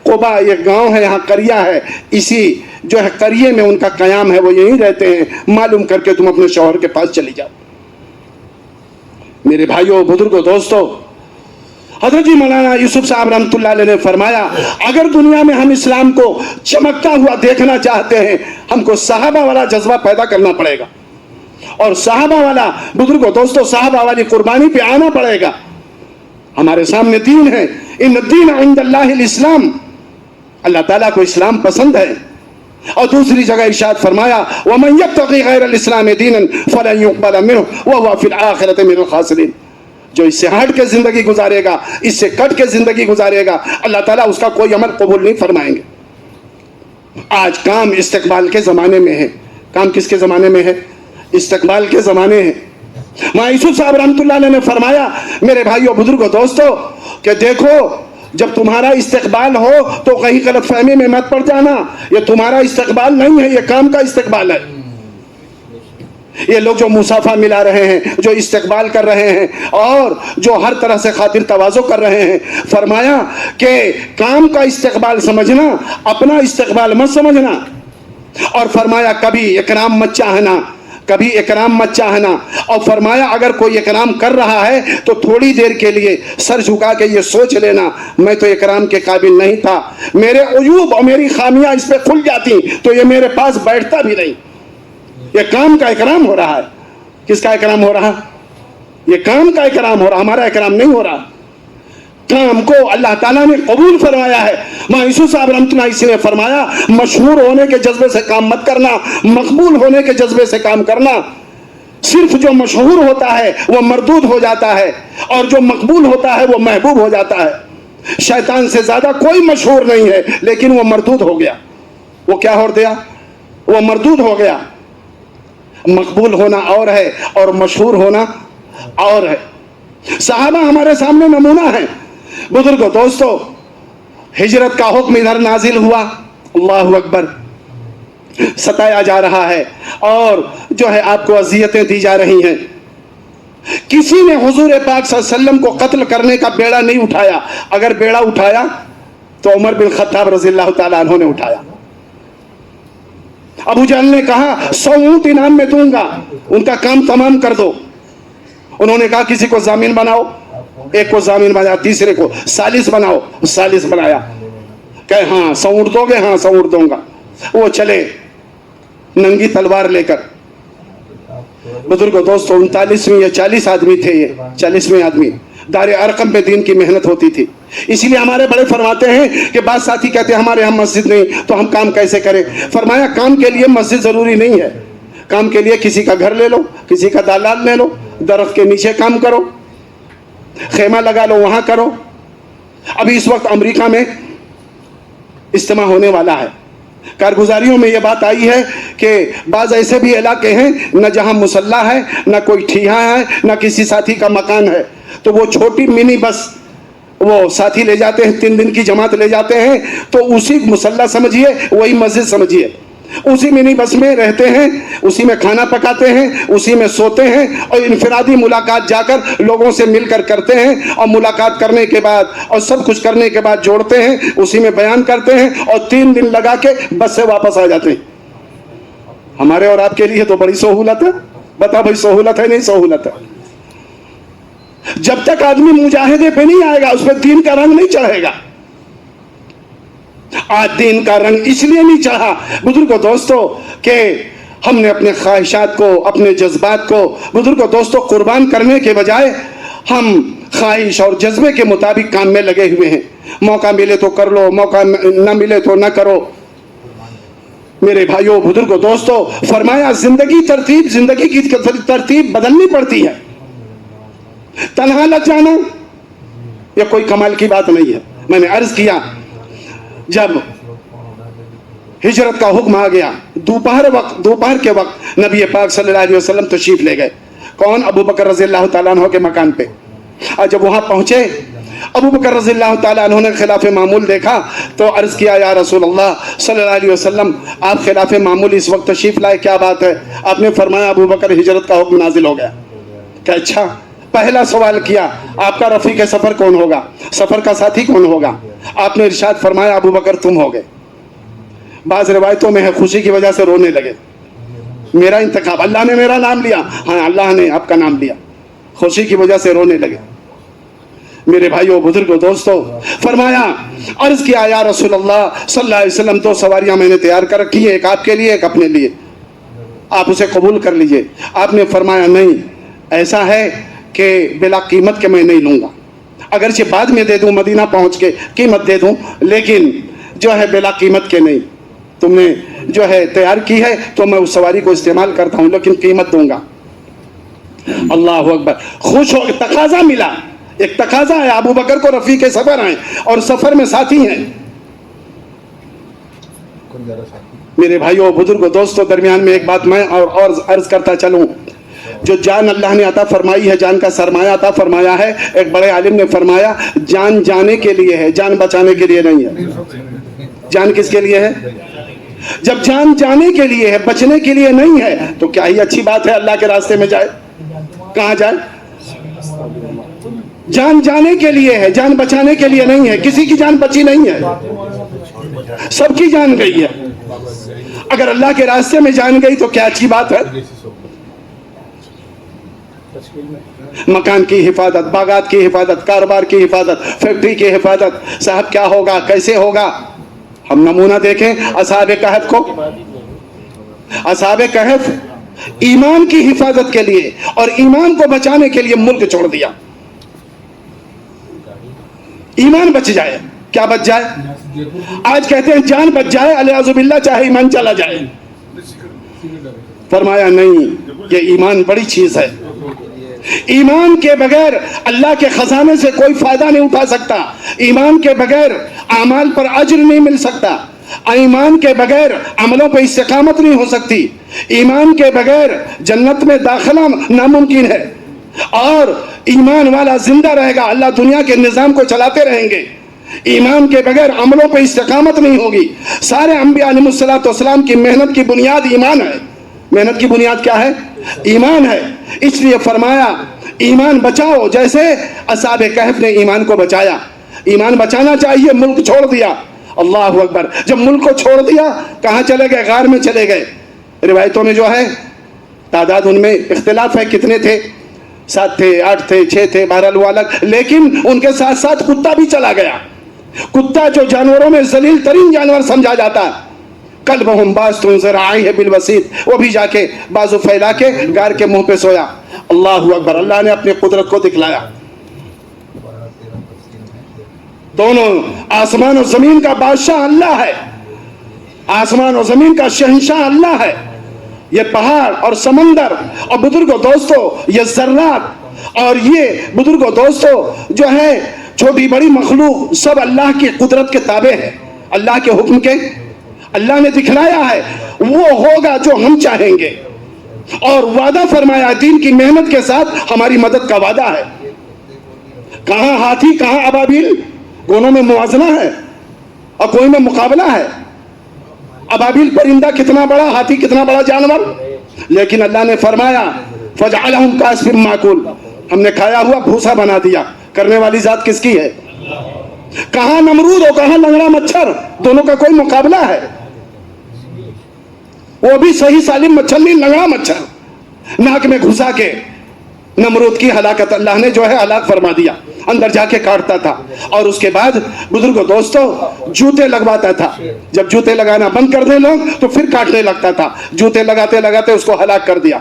قبا یہ گاؤں ہے, یہاں قریہ ہے, اسی جو ہے قریے میں ان کا قیام ہے, وہ یہیں رہتے ہیں, معلوم کر کے تم اپنے شوہر کے پاس چلی جاؤ. میرے بھائیوں بزرگوں دوستو, حضرت جی مولانا یوسف صاحب رحمۃ اللہ علیہ نے فرمایا اگر دنیا میں ہم اسلام کو چمکتا ہوا دیکھنا چاہتے ہیں ہم کو صحابہ والا جذبہ پیدا کرنا پڑے گا, اور صحابہ والا بزرگوں دوستو صحابہ والی قربانی پہ آنا پڑے گا. ہمارے سامنے دین ہے, ان الدین عند اللہ الاسلام, اللہ تعالیٰ کو اسلام پسند ہے. اور دوسری جگہ ارشاد فرمایا وَمَن يَبْتَغِي غَيْرَ الْإِسْلَامِ دِينًا فَلَن يُقْبَلَ مِنْهُ وَهُوَ فِي الْآخِرَةِ مِنَ الْخَاسِرِينَ. جو اس سے ہٹ کے زندگی گزارے گا، اس سے کٹ کے زندگی گزارے گا، اللہ تعالیٰ اس کا کوئی عمل قبول نہیں فرمائیں گے۔ آج کام استقبال کے زمانے میں ہے۔ کام کس کے زمانے میں ہے؟ استقبال کے زمانے ہے۔ ماں یوسف صاحب رحمۃ اللہ علیہ نے فرمایا میرے بھائیوں بزرگوں دوستو کہ دیکھو جب تمہارا استقبال ہو تو کہیں غلط فہمی میں مت پڑ جانا، یہ تمہارا استقبال نہیں ہے، یہ کام کا استقبال ہے۔ یہ لوگ جو مسافہ ملا رہے ہیں، جو استقبال کر رہے ہیں اور جو ہر طرح سے خاطر تواضع کر رہے ہیں، فرمایا کہ کام کا استقبال سمجھنا، اپنا استقبال مت سمجھنا۔ اور فرمایا کبھی اکرام مت چاہنا، کبھی اکرام مت چاہنا۔ اور فرمایا اگر کوئی اکرام کر رہا ہے تو تھوڑی دیر کے لیے سر جھکا کے یہ سوچ لینا میں تو اکرام کے قابل نہیں تھا، میرے عیوب اور میری خامیاں اس پہ کھل جاتی تو یہ میرے پاس بیٹھتا بھی نہیں۔ یہ کام کا اکرام ہو رہا ہے۔ کس کا اکرام ہو رہا؟ یہ کام کا اکرام ہو رہا، ہمارا اکرام نہیں ہو رہا۔ کام کو اللہ تعالیٰ نے قبول فرمایا ہے۔ ماں یوسف صاحب رحمۃ اللہ اسی نے فرمایا مشہور ہونے کے جذبے سے کام مت کرنا، مقبول ہونے کے جذبے سے کام کرنا۔ صرف جو مشہور ہوتا ہے وہ مردود ہو جاتا ہے اور جو مقبول ہوتا ہے وہ محبوب ہو جاتا ہے۔ شیطان سے زیادہ کوئی مشہور نہیں ہے لیکن وہ مردود ہو گیا۔ وہ کیا ہو گیا؟ وہ مردود ہو گیا۔ مقبول ہونا اور ہے اور مشہور ہونا اور ہے۔ صحابہ ہمارے سامنے نمونہ ہیں۔ بزرگوں دوستو ہجرت کا حکم ادھر نازل ہوا، اللہ اکبر، ستایا جا رہا ہے اور جو ہے آپ کو اذیتیں دی جا رہی ہیں۔ کسی نے حضور پاک صلی اللہ علیہ وسلم کو قتل کرنے کا بیڑا نہیں اٹھایا، اگر بیڑا اٹھایا تو عمر بن خطاب رضی اللہ تعالیٰ عنہ نے اٹھایا۔ ابو جہل نے کہا 100 اونٹ انعام میں دوں گا، ان کا کام تمام کر دو۔ انہوں نے کہا کسی کو ضامن بناؤ، ایک کو ضامن بنایا، تیسرے کو ثالث بناؤ، ثالث بنایا۔ کہ ہاں 100 اونٹ دو گے؟ ہاں 100 اونٹ دوں گا۔ وہ چلے ننگی تلوار لے کر۔ بزرگوں دوستو 39ویں یا 40 آدمی تھے، یہ 40ویں آدمی۔ دار ارقم پہ دین کی محنت ہوتی تھی، اسی لیے ہمارے بڑے فرماتے ہیں کہ بعض ساتھی کہتے ہیں ہمارے ہم مسجد نہیں تو ہم کام کیسے کریں؟ فرمایا کام کے لیے مسجد ضروری نہیں ہے، کام کے لیے کسی کا گھر لے لو، کسی کا دالان لے لو، درخت کے نیچے کام کرو، خیمہ لگا لو، وہاں کرو۔ ابھی اس وقت امریکہ میں اجتماع ہونے والا ہے، کارگزاریوں میں یہ بات آئی ہے کہ بعض ایسے بھی علاقے ہیں نہ جہاں مسلح ہے، نہ کوئی ٹھیہا ہے، نہ کسی ساتھی کا مکان ہے، تو وہ چھوٹی منی بس وہ ساتھی لے جاتے ہیں، 3 دن کی جماعت لے جاتے ہیں، تو اسی مسلح سمجھیے، وہی مسجد سمجھیے، اسی منی بس میں رہتے ہیں، اسی میں کھانا پکاتے ہیں، اسی میں سوتے ہیں اور انفرادی ملاقات جا کر لوگوں سے مل کر کرتے ہیں، اور ملاقات کرنے کے بعد اور سب کچھ کرنے کے بعد جوڑتے ہیں، اسی میں بیان کرتے ہیں اور 3 دن لگا کے بس سے واپس آ جاتے ہیں۔ ہمارے اور آپ کے لیے تو بڑی سہولت ہے۔ بتا بھائی سہولت ہے نہیں سہولت ہے؟ جب تک آدمی مجاہدے پہ نہیں آئے گا اس پہ دین کا رنگ نہیں چڑھے گا۔ آج دین کا رنگ اس لیے نہیں چڑھا بزرگوں دوستو کہ ہم نے اپنے خواہشات کو، اپنے جذبات کو بزرگوں دوستو قربان کرنے کے بجائے ہم خواہش اور جذبے کے مطابق کام میں لگے ہوئے ہیں۔ موقع ملے تو کر لو، موقع نہ ملے تو نہ کرو۔ میرے بھائیوں بزرگوں دوستو فرمایا زندگی کی ترتیب بدلنی پڑتی ہے۔ تنہا لگ جانا یہ کوئی کمال کی بات نہیں ہے۔ میں نے عرض کیا جب ہجرت کا حکم آ گیا، دوپہر کے وقت نبی پاک صلی اللہ علیہ وسلم تشریف لے گئے۔ کون؟ ابو بکر رضی اللہ تعالیٰ عنہ کے مکان پہ۔ اور جب وہاں پہنچے ابو بکر رضی اللہ تعالیٰ عنہ نے خلاف معمول دیکھا تو عرض کیا یا رسول اللہ صلی اللہ علیہ وسلم آپ خلاف معمول اس وقت تشریف لائے، کیا بات ہے؟ آپ نے فرمایا ابو بکر ہجرت کا حکم نازل ہو گیا۔ کہ اچھا؟ پہلا سوال کیا آپ کا رفیق سفر کون ہوگا، سفر کا ساتھی کون ہوگا؟ آپ نے ارشاد فرمایا ابو بکر تم ہوگے۔ بعض روایتوں میں ہے خوشی کی وجہ سے رونے لگے، میرا انتخاب، اللہ نے میرا نام لیا، ہاں اللہ نے آپ کا نام لیا، خوشی کی وجہ سے رونے لگے۔ میرے بھائیوں بزرگوں دوستو فرمایا عرض کیا یا رسول اللہ صلی اللہ علیہ وسلم 2 سواریاں میں نے تیار کر رکھی ہیں، ایک آپ کے لیے ایک اپنے لیے، آپ اسے قبول کر لیجئے۔ آپ نے فرمایا نہیں، ایسا ہے کہ بلا قیمت کے میں نہیں لوں گا، اگرچہ بعد میں دے دوں، مدینہ پہنچ کے قیمت دے دوں، لیکن جو ہے بلا قیمت کے نہیں، تم نے جو ہے تیار کی ہے تو میں اس سواری کو استعمال کرتا ہوں لیکن قیمت دوں گا۔ اللہ اکبر. خوش ہو, تقاضا ملا, ایک تقاضا ہے, ابو بکر کو رفیق سفر ہیں اور سفر میں ساتھی ہیں. میرے بھائیوں, بزرگوں, دوستوں, درمیان میں ایک بات میں اور عرض کرتا چلوں. جو جان اللہ نے عطا فرمائی ہے, جان کا سرمایہ عطا فرمایا ہے, ایک بڑے عالم نے فرمایا جان جانے کے لیے ہے, جان بچانے کے لیے نہیں ہے. جان کس کے لیے ہے؟ جب جان جانے کے لیے ہے, بچنے کے لیے نہیں ہے, تو کیا ہی اچھی بات ہے اللہ کے راستے میں جائے. کہاں جائے؟ جان جانے کے لیے ہے, جان بچانے کے لیے نہیں ہے. کسی کی جان بچی نہیں ہے, سب کی جان گئی ہے. اگر اللہ کے راستے میں جان گئی تو کیا اچھی بات ہے. مکان کی حفاظت, باغات کی حفاظت, کاروبار کی حفاظت, فیکٹری کی حفاظت, صاحب کیا ہوگا, کیسے ہوگا. ہم نمونہ دیکھیں اصحاب کہف کو. اصحاب کہف ایمان کی حفاظت کے لیے اور ایمان کو بچانے کے لیے ملک چھوڑ دیا. ایمان بچ جائے, کیا بچ جائے؟ آج کہتے ہیں جان بچ جائے, الیاذ باللہ, چاہے ایمان چلا جائے. فرمایا نہیں, یہ ایمان بڑی چیز ہے. ایمان کے بغیر اللہ کے خزانے سے کوئی فائدہ نہیں اٹھا سکتا. ایمان کے بغیر اعمال پر اجر نہیں مل سکتا. ایمان کے بغیر عملوں پہ استقامت نہیں ہو سکتی. ایمان کے بغیر جنت میں داخلہ ناممکن ہے. اور ایمان والا زندہ رہے گا, اللہ دنیا کے نظام کو چلاتے رہیں گے. ایمان کے بغیر عملوں پہ استقامت نہیں ہوگی. سارے انبیاء علیہ الصلوۃ والسلام کی محنت کی بنیاد ایمان ہے. محنت کی بنیاد کیا ہے؟ ایمان ہے. اس لیے فرمایا ایمان بچاؤ, جیسے اصحاب کہف نے ایمان کو بچایا. ایمان بچانا چاہیے, ملک چھوڑ دیا. اللہ اکبر. جب ملک کو چھوڑ دیا, کہاں چلے گئے؟ غار میں چلے گئے. روایتوں میں جو ہے تعداد ان میں اختلاف ہے, کتنے تھے, 7 تھے, 8 تھے, 6 تھے, بہرحال وہ الگ. لیکن ان کے ساتھ ساتھ کتا بھی چلا گیا. کتا جو جانوروں میں ذلیل ترین جانور سمجھا جاتا ہے, کلبہم باسط ذراعیہ بالوسیط, وہ بھی جا کے بازو پھیلا کے غار کے منہ پہ سویا. اللہ اکبر. اللہ نے اپنی قدرت کو دکھلایا. دونوں, آسمان و زمین کا بادشاہ اللہ ہے, آسمان و زمین کا شہنشاہ اللہ ہے. یہ پہاڑ اور سمندر اور بزرگوں دوستوں یہ ذرات اور یہ بزرگوں دوستوں جو ہے چھوٹی بڑی مخلوق, سب اللہ کی قدرت کے تابع ہے, اللہ کے حکم کے. اللہ نے دکھلایا ہے وہ ہوگا جو ہم چاہیں گے, اور وعدہ فرمایا دین کی محنت کے ساتھ ہماری مدد کا وعدہ ہے. کہاں ہاتھی, کہاں ابابیل, دونوں میں موازنہ ہے اور کوئی میں مقابلہ ہے. ابابیل پرندہ کتنا بڑا, ہاتھی کتنا بڑا جانور. لیکن اللہ نے فرمایا فجعلہم کعصف مأکول, ہم نے کھایا ہوا بھوسا بنا دیا. کرنے والی ذات کس کی ہے؟ کہاں نمرود اور کہاں لنگڑا مچھر, دونوں کا کوئی مقابلہ ہے. وہ بھی صحیح سالم مچھر نہیں, لنگڑا مچھر ناک میں گھسا کے نمرود کی ہلاکت اللہ نے جو ہے ہلاک فرما دیا. اندر جا کے کاٹتا تھا, اور اس کے بعد بزرگوں دوستوں جوتے لگواتا تھا. جب جوتے لگانا بند کر دیں لوگ تو پھر کاٹنے لگتا تھا. جوتے لگاتے لگاتے اس کو ہلاک کر دیا.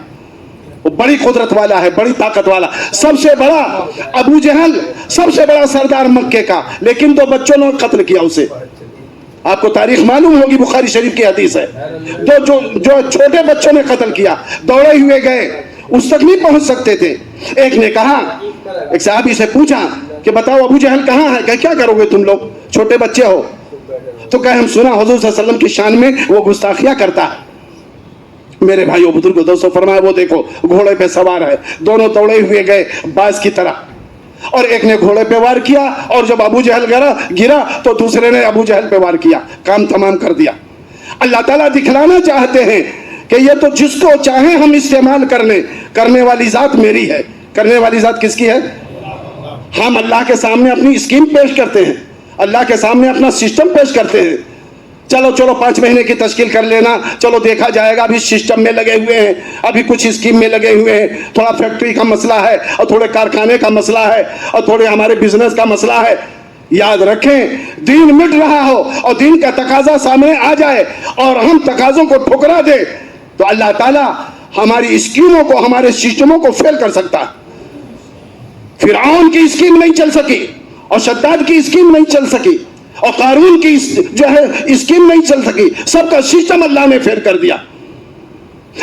وہ بڑی قدرت والا ہے, بڑی طاقت والا. سب سے بڑا ابو جہل, سب سے بڑا سردار مکے کا, لیکن 2 بچوں نے قتل کیا اسے. آپ کو تاریخ معلوم ہوگی, بخاری شریف کی حدیث ہے. جو چھوٹے بچوں نے قتل کیا, دوڑے ہوئے گئے, اس تک نہیں پہنچ سکتے تھے. ایک نے کہا, ایک صحابی سے پوچھا کہ بتاؤ ابو جہل کہاں ہے؟ کہ کیا کرو گے تم لوگ, چھوٹے بچے ہو. تو کہا ہم سنا حضور صلی اللہ علیہ وسلم کی شان میں وہ گستاخیاں کرتا ہے. میرے بھائیوں بزرگوں دوستوں, فرمایا وہ دیکھو گھوڑے پہ سوار ہے. دونوں دوڑے ہوئے گئے باز کی طرح, اور ایک نے گھوڑے پہ وار کیا, اور جب ابو جہل گرا تو دوسرے نے ابو جہل پہ وار کیا. کام تمام کر دیا. اللہ تعالیٰ دکھلانا چاہتے ہیں کہ یہ تو جس کو چاہیں ہم استعمال کر لیں, کرنے والی ذات میری ہے. کرنے والی ذات کس کی ہے؟ ہم اللہ کے سامنے اپنی اسکیم پیش کرتے ہیں, اللہ کے سامنے اپنا سسٹم پیش کرتے ہیں. چلو 5 مہینے کی تشکیل کر لینا, چلو دیکھا جائے گا. ابھی سسٹم میں لگے ہوئے ہیں, ابھی کچھ اسکیم میں لگے ہوئے ہیں. تھوڑا فیکٹری کا مسئلہ ہے, اور تھوڑے کارخانے کا مسئلہ ہے, اور تھوڑے ہمارے بزنس کا مسئلہ ہے. یاد رکھیں, دین مٹ رہا ہو اور دین کا تقاضا سامنے آ جائے اور ہم تقاضوں کو ٹھکرا دے, تو اللہ تعالیٰ ہماری اسکیموں کو, ہمارے سسٹموں کو فیل کر سکتا ہے. فرعون کی اسکیم نہیں چل سکی, اور شداد کی اسکیم نہیں چل سکی, اور قارون کی جو ہے اسکیم نہیں چل سکی. سب کا سسٹم اللہ نے فیل کر دیا.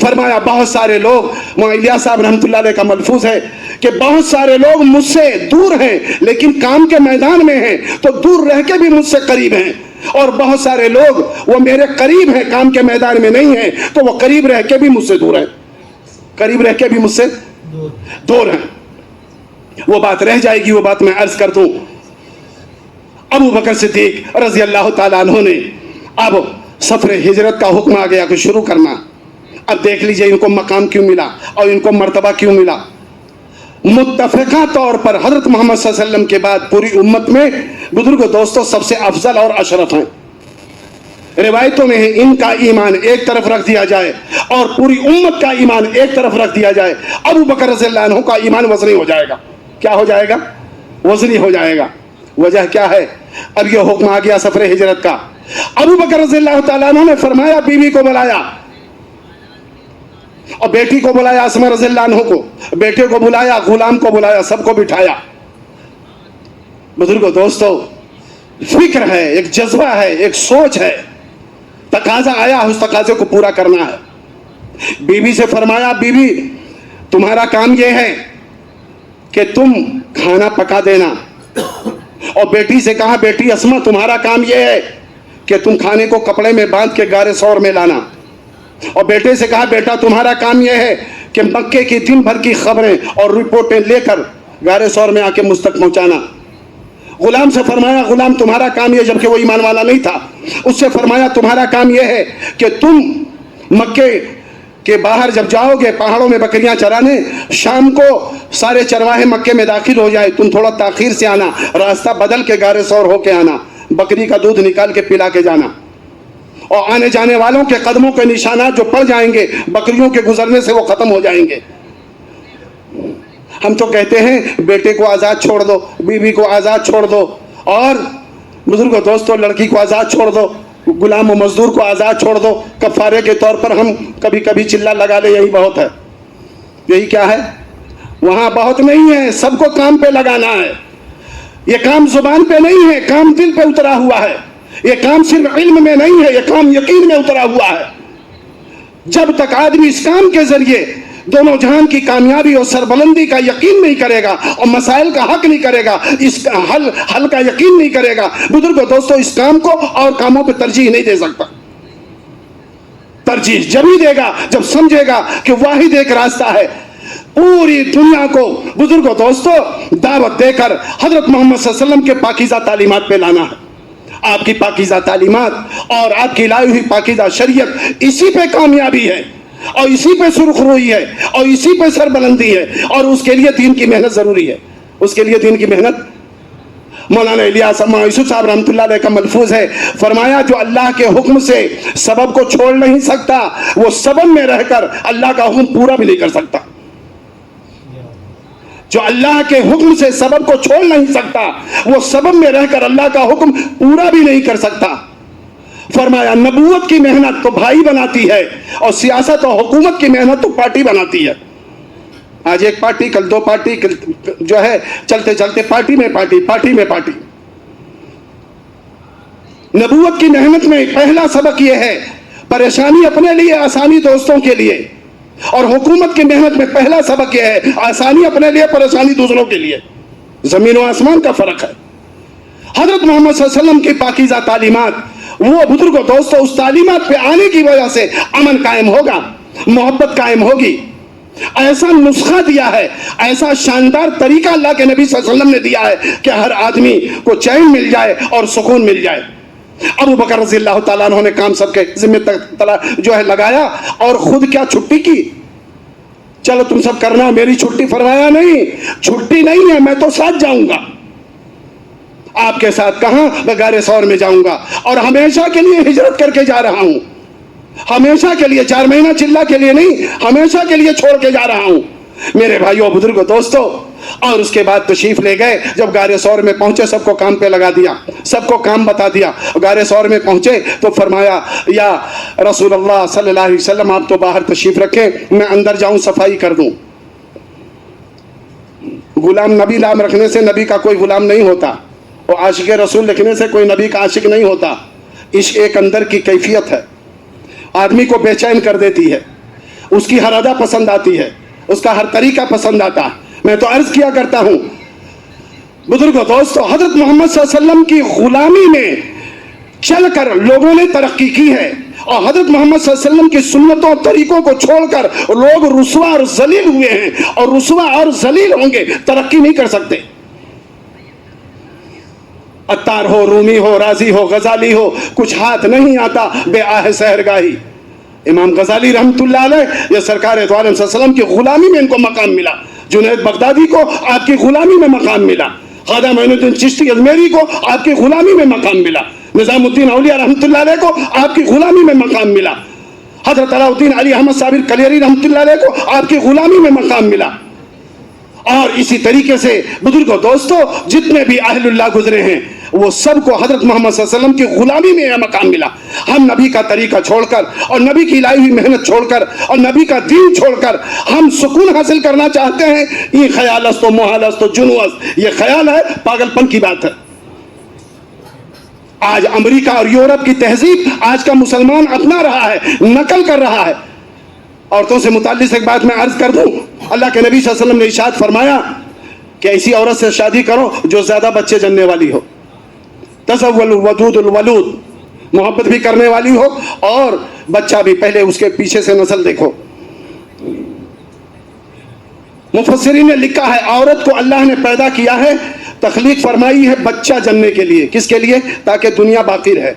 فرمایا بہت سارے لوگ، معلیہ صاحب رحمۃ اللہ علیہ کا ملفوظ ہے کہ بہت سارے لوگ مجھ سے دور ہیں لیکن کام کے میدان میں ہیں تو دور رہ کے بھی مجھ سے قریب ہیں، اور بہت سارے لوگ وہ میرے قریب ہیں کام کے میدان میں نہیں ہیں تو وہ قریب رہ کے بھی مجھ سے دور ہیں، قریب رہ کے بھی مجھ سے دور ہیں۔ وہ بات رہ جائے گی، وہ بات میں عرض کر دوں۔ ابو بکر صدیق رضی اللہ تعالیٰ عنہ نے اب سفر ہجرت کا حکم آ گیا کہ شروع کرنا۔ اب دیکھ لیجئے ان کو مقام کیوں ملا اور ان کو مرتبہ کیوں ملا۔ متفقہ طور پر حضرت محمد صلی اللہ علیہ وسلم کے بعد پوری امت میں بزرگ دوستوں سب سے افضل اور اشرف ہیں۔ روایتوں میں ان کا ایمان ایک طرف رکھ دیا جائے اور پوری امت کا ایمان ایک طرف رکھ دیا جائے، ابو بکر رضی اللہ عنہ کا ایمان وزنی ہو جائے گا۔ کیا ہو جائے گا؟ وزنی ہو جائے گا۔ وجہ کیا ہے؟ اب یہ حکم آ گیا سفر ہجرت کا۔ ابو بکر رضی اللہ تعالیٰ عنہ نے فرمایا، بیوی کو بلایا اور بیٹی کو بلایا، اسماء رضی اللہ عنہ کو، بیٹے کو بلایا، غلام کو بلایا، سب کو بٹھایا۔ بزرگوں دوستو، فکر ہے، ایک جذبہ ہے، ایک سوچ ہے، تقاضا آیا ہے، اس تقاضے کو پورا کرنا ہے۔ بیوی سے فرمایا، بیوی تمہارا کام یہ ہے کہ تم کھانا پکا دینا، اور بیٹی سے کہا، بیٹی اسماء تمہارا کام یہ ہے کہ تم کھانے کو کپڑے میں باندھ کے غار ثور میں لانا، اور بیٹے سے کہا، بیٹا تمہارا کام یہ ہے کہ مکے کی دن بھر کی خبریں اور رپورٹیں لے کر غار ثور میں آ کے مجھ تک پہنچانا۔ غلام سے فرمایا، غلام تمہارا کام یہ، جبکہ وہ ایمان والا نہیں تھا، اس سے فرمایا تمہارا کام یہ ہے کہ تم مکے کے باہر جب جاؤ گے پہاڑوں میں بکریاں چرانے، شام کو سارے چرواہے مکے میں داخل ہو جائے، تم تھوڑا تاخیر سے آنا، راستہ بدل کے غار ثور ہو کے آنا، بکری کا دودھ نکال کے پلا کے جانا، اور آنے جانے والوں کے قدموں کے نشانات جو پڑ جائیں گے بکریوں کے گزرنے سے وہ ختم ہو جائیں گے۔ ہم تو کہتے ہیں بیٹے کو آزاد چھوڑ دو، بیوی کو آزاد چھوڑ دو، اور بزرگوں دوستوں لڑکی کو آزاد چھوڑ دو، غلام و مزدور کو آزاد چھوڑ دو، کفارے کے طور پر ہم کبھی کبھی چلا لگا لے، یہی بہت ہے۔ یہی کیا ہے؟ وہاں بہت نہیں ہے، سب کو کام پہ لگانا ہے۔ یہ کام زبان پہ نہیں ہے، کام دل پہ اترا ہوا ہے۔ یہ کام صرف علم میں نہیں ہے، یہ کام یقین میں اترا ہوا ہے۔ جب تک آدمی اس کام کے ذریعے دونوں جہان کی کامیابی اور سربلندی کا یقین نہیں کرے گا اور مسائل کا حق نہیں کرے گا، اس کا حل کا یقین نہیں کرے گا، بزرگوں دوستوں اس کام کو اور کاموں پہ ترجیح نہیں دے سکتا۔ ترجیح جب ہی دے گا جب سمجھے گا کہ واحد ایک راستہ ہے پوری دنیا کو بزرگوں دوستوں دعوت دے کر حضرت محمد صلی اللہ علیہ وسلم کے پاکیزہ تعلیمات پہ لانا ہے۔ آپ کی پاکیزہ تعلیمات اور آپ کی لائی ہوئی پاکیزہ شریعت، اسی پہ کامیابی ہے اور اسی پہ سرخ روئی ہے اور اسی پہ سربلندی ہے، اور اس کے لیے دین کی محنت ضروری ہے۔ اس کے لیے دین کی محنت۔ مولانا الیاس یوسف صاحب رحمۃ اللہ علیہ کا ملفوظ ہے، فرمایا جو اللہ کے حکم سے سبب کو چھوڑ نہیں سکتا وہ سبب میں رہ کر اللہ کا حکم پورا بھی نہیں کر سکتا۔ جو اللہ کے حکم سے سبب کو چھوڑ نہیں سکتا وہ سبب میں رہ کر اللہ کا حکم پورا بھی نہیں کر سکتا۔ فرمایا نبوت کی محنت تو بھائی بناتی ہے اور سیاست اور حکومت کی محنت تو پارٹی بناتی ہے۔ آج ایک پارٹی، کل دو پارٹی، جو ہے چلتے چلتے پارٹی میں پارٹی، پارٹی میں پارٹی۔ نبوت کی محنت میں پہلا سبق یہ ہے پریشانی اپنے لیے، آسانی دوستوں کے لیے، اور حکومت کی محنت میں پہلا سبق یہ ہے آسانی اپنے لیے، پریشانی دوسروں کے لیے۔ زمین و آسمان کا فرق ہے۔ حضرت محمد صلی اللہ علیہ وسلم کی پاکیزہ تعلیمات، وہ بزرگوں دوستوں اس تعلیمات پہ آنے کی وجہ سے امن قائم ہوگا، محبت قائم ہوگی۔ ایسا نسخہ دیا ہے، ایسا شاندار طریقہ اللہ کے نبی صلی اللہ علیہ وسلم نے دیا ہے کہ ہر آدمی کو چین مل جائے اور سکون مل جائے۔ ابو بکر رضی اللہ تعالیٰ عنہ نے کام سب کے ذمہ جو ہے لگایا، اور خود کیا چھٹی کی، چلو تم سب کرنا میری چھٹی، فرمایا نہیں، چھٹی نہیں ہے، میں تو ساتھ جاؤں گا آپ کے ساتھ۔ کہاں؟ میں غار ثور میں جاؤں گا، اور ہمیشہ کے لیے ہجرت کر کے جا رہا ہوں، ہمیشہ کے لیے، 4 مہینہ چلہ کے لیے نہیں، ہمیشہ کے لیے چھوڑ کے جا رہا ہوں میرے بھائیوں بزرگوں دوستوں۔ اور اس کے بعد تشریف لے گئے، جب غار ثور میں پہنچے سب کو کام پہ لگا دیا، سب کو کام بتا دیا۔ غار ثور میں پہنچے تو فرمایا یا رسول اللہ صلی اللہ علیہ وسلم آپ تو باہر تشریف رکھیں، میں اندر جاؤں صفائی کر دوں۔ غلام نبی نام رکھنے سے نبی کا کوئی غلام نہیں ہوتا، اور عاشق رسول لکھنے سے کوئی نبی کا عاشق نہیں ہوتا۔ عشق ایک اندر کی کیفیت ہے، آدمی کو بے چین کر دیتی ہے۔ اس کی ہر ادا پسند آتی ہے, اس کا ہر طریقہ پسند آتا ہے. میں تو عرض کیا کرتا ہوں بزرگوں دوستو, حضرت محمد صلی اللہ علیہ وسلم کی غلامی میں چل کر لوگوں نے ترقی کی ہے, اور حضرت محمد صلی اللہ علیہ وسلم کی سنتوں اور طریقوں کو چھوڑ کر لوگ رسوا اور ذلیل ہوئے ہیں, اور رسوا اور ذلیل ہوں گے, ترقی نہیں کر سکتے. عطار ہو, رومی ہو, رازی ہو, غزالی ہو, کچھ ہاتھ نہیں آتا بے آہ سحرگاہی. امام غزالی رحمت اللہ علیہ یا سرکار دو عالم صلی اللہ علیہ وسلم کی غلامی میں ان کو مقام ملا. جنید بغدادی کو آپ کی غلامی میں مقام ملا. خواجہ معین الدین چشتی اجمیری کو آپ کی غلامی میں مقام ملا. نظام الدین اولیاء رحمت اللہ علیہ کو آپ کی غلامی میں مقام ملا. حضرت علاء الدین علی احمد صابر کلیری رحمت اللہ علیہ کو آپ کی غلامی میں مقام ملا. اور اسی طریقے سے بزرگوں دوستو جتنے بھی اہل اللہ گزرے ہیں وہ سب کو حضرت محمد صلی اللہ علیہ وسلم کی غلامی میں یہ مقام ملا. ہم نبی کا طریقہ چھوڑ کر اور نبی کی لائی ہوئی محنت چھوڑ کر اور نبی کا دین چھوڑ کر ہم سکون حاصل کرنا چاہتے ہیں. یہ خیال است و محال است و جنو است, یہ خیال ہے, پاگل پن کی بات ہے. آج امریکہ اور یورپ کی تہذیب آج کا مسلمان اپنا رہا ہے, نقل کر رہا ہے. عورتوں سے متعلق ایک بات میں عرض کر دوں, اللہ کے نبی صلی اللہ علیہ وسلم نے ارشاد فرمایا کہ ایسی عورت سے شادی کرو جو زیادہ بچے جننے والی ہو. تزول الودود الولود, محبت بھی کرنے والی ہو اور بچہ بھی, پہلے اس کے پیچھے سے نسل دیکھو. مفسرین نے لکھا ہے عورت کو اللہ نے پیدا کیا ہے, تخلیق فرمائی ہے بچہ جننے کے لیے. کس کے لیے؟ تاکہ دنیا باقی رہے,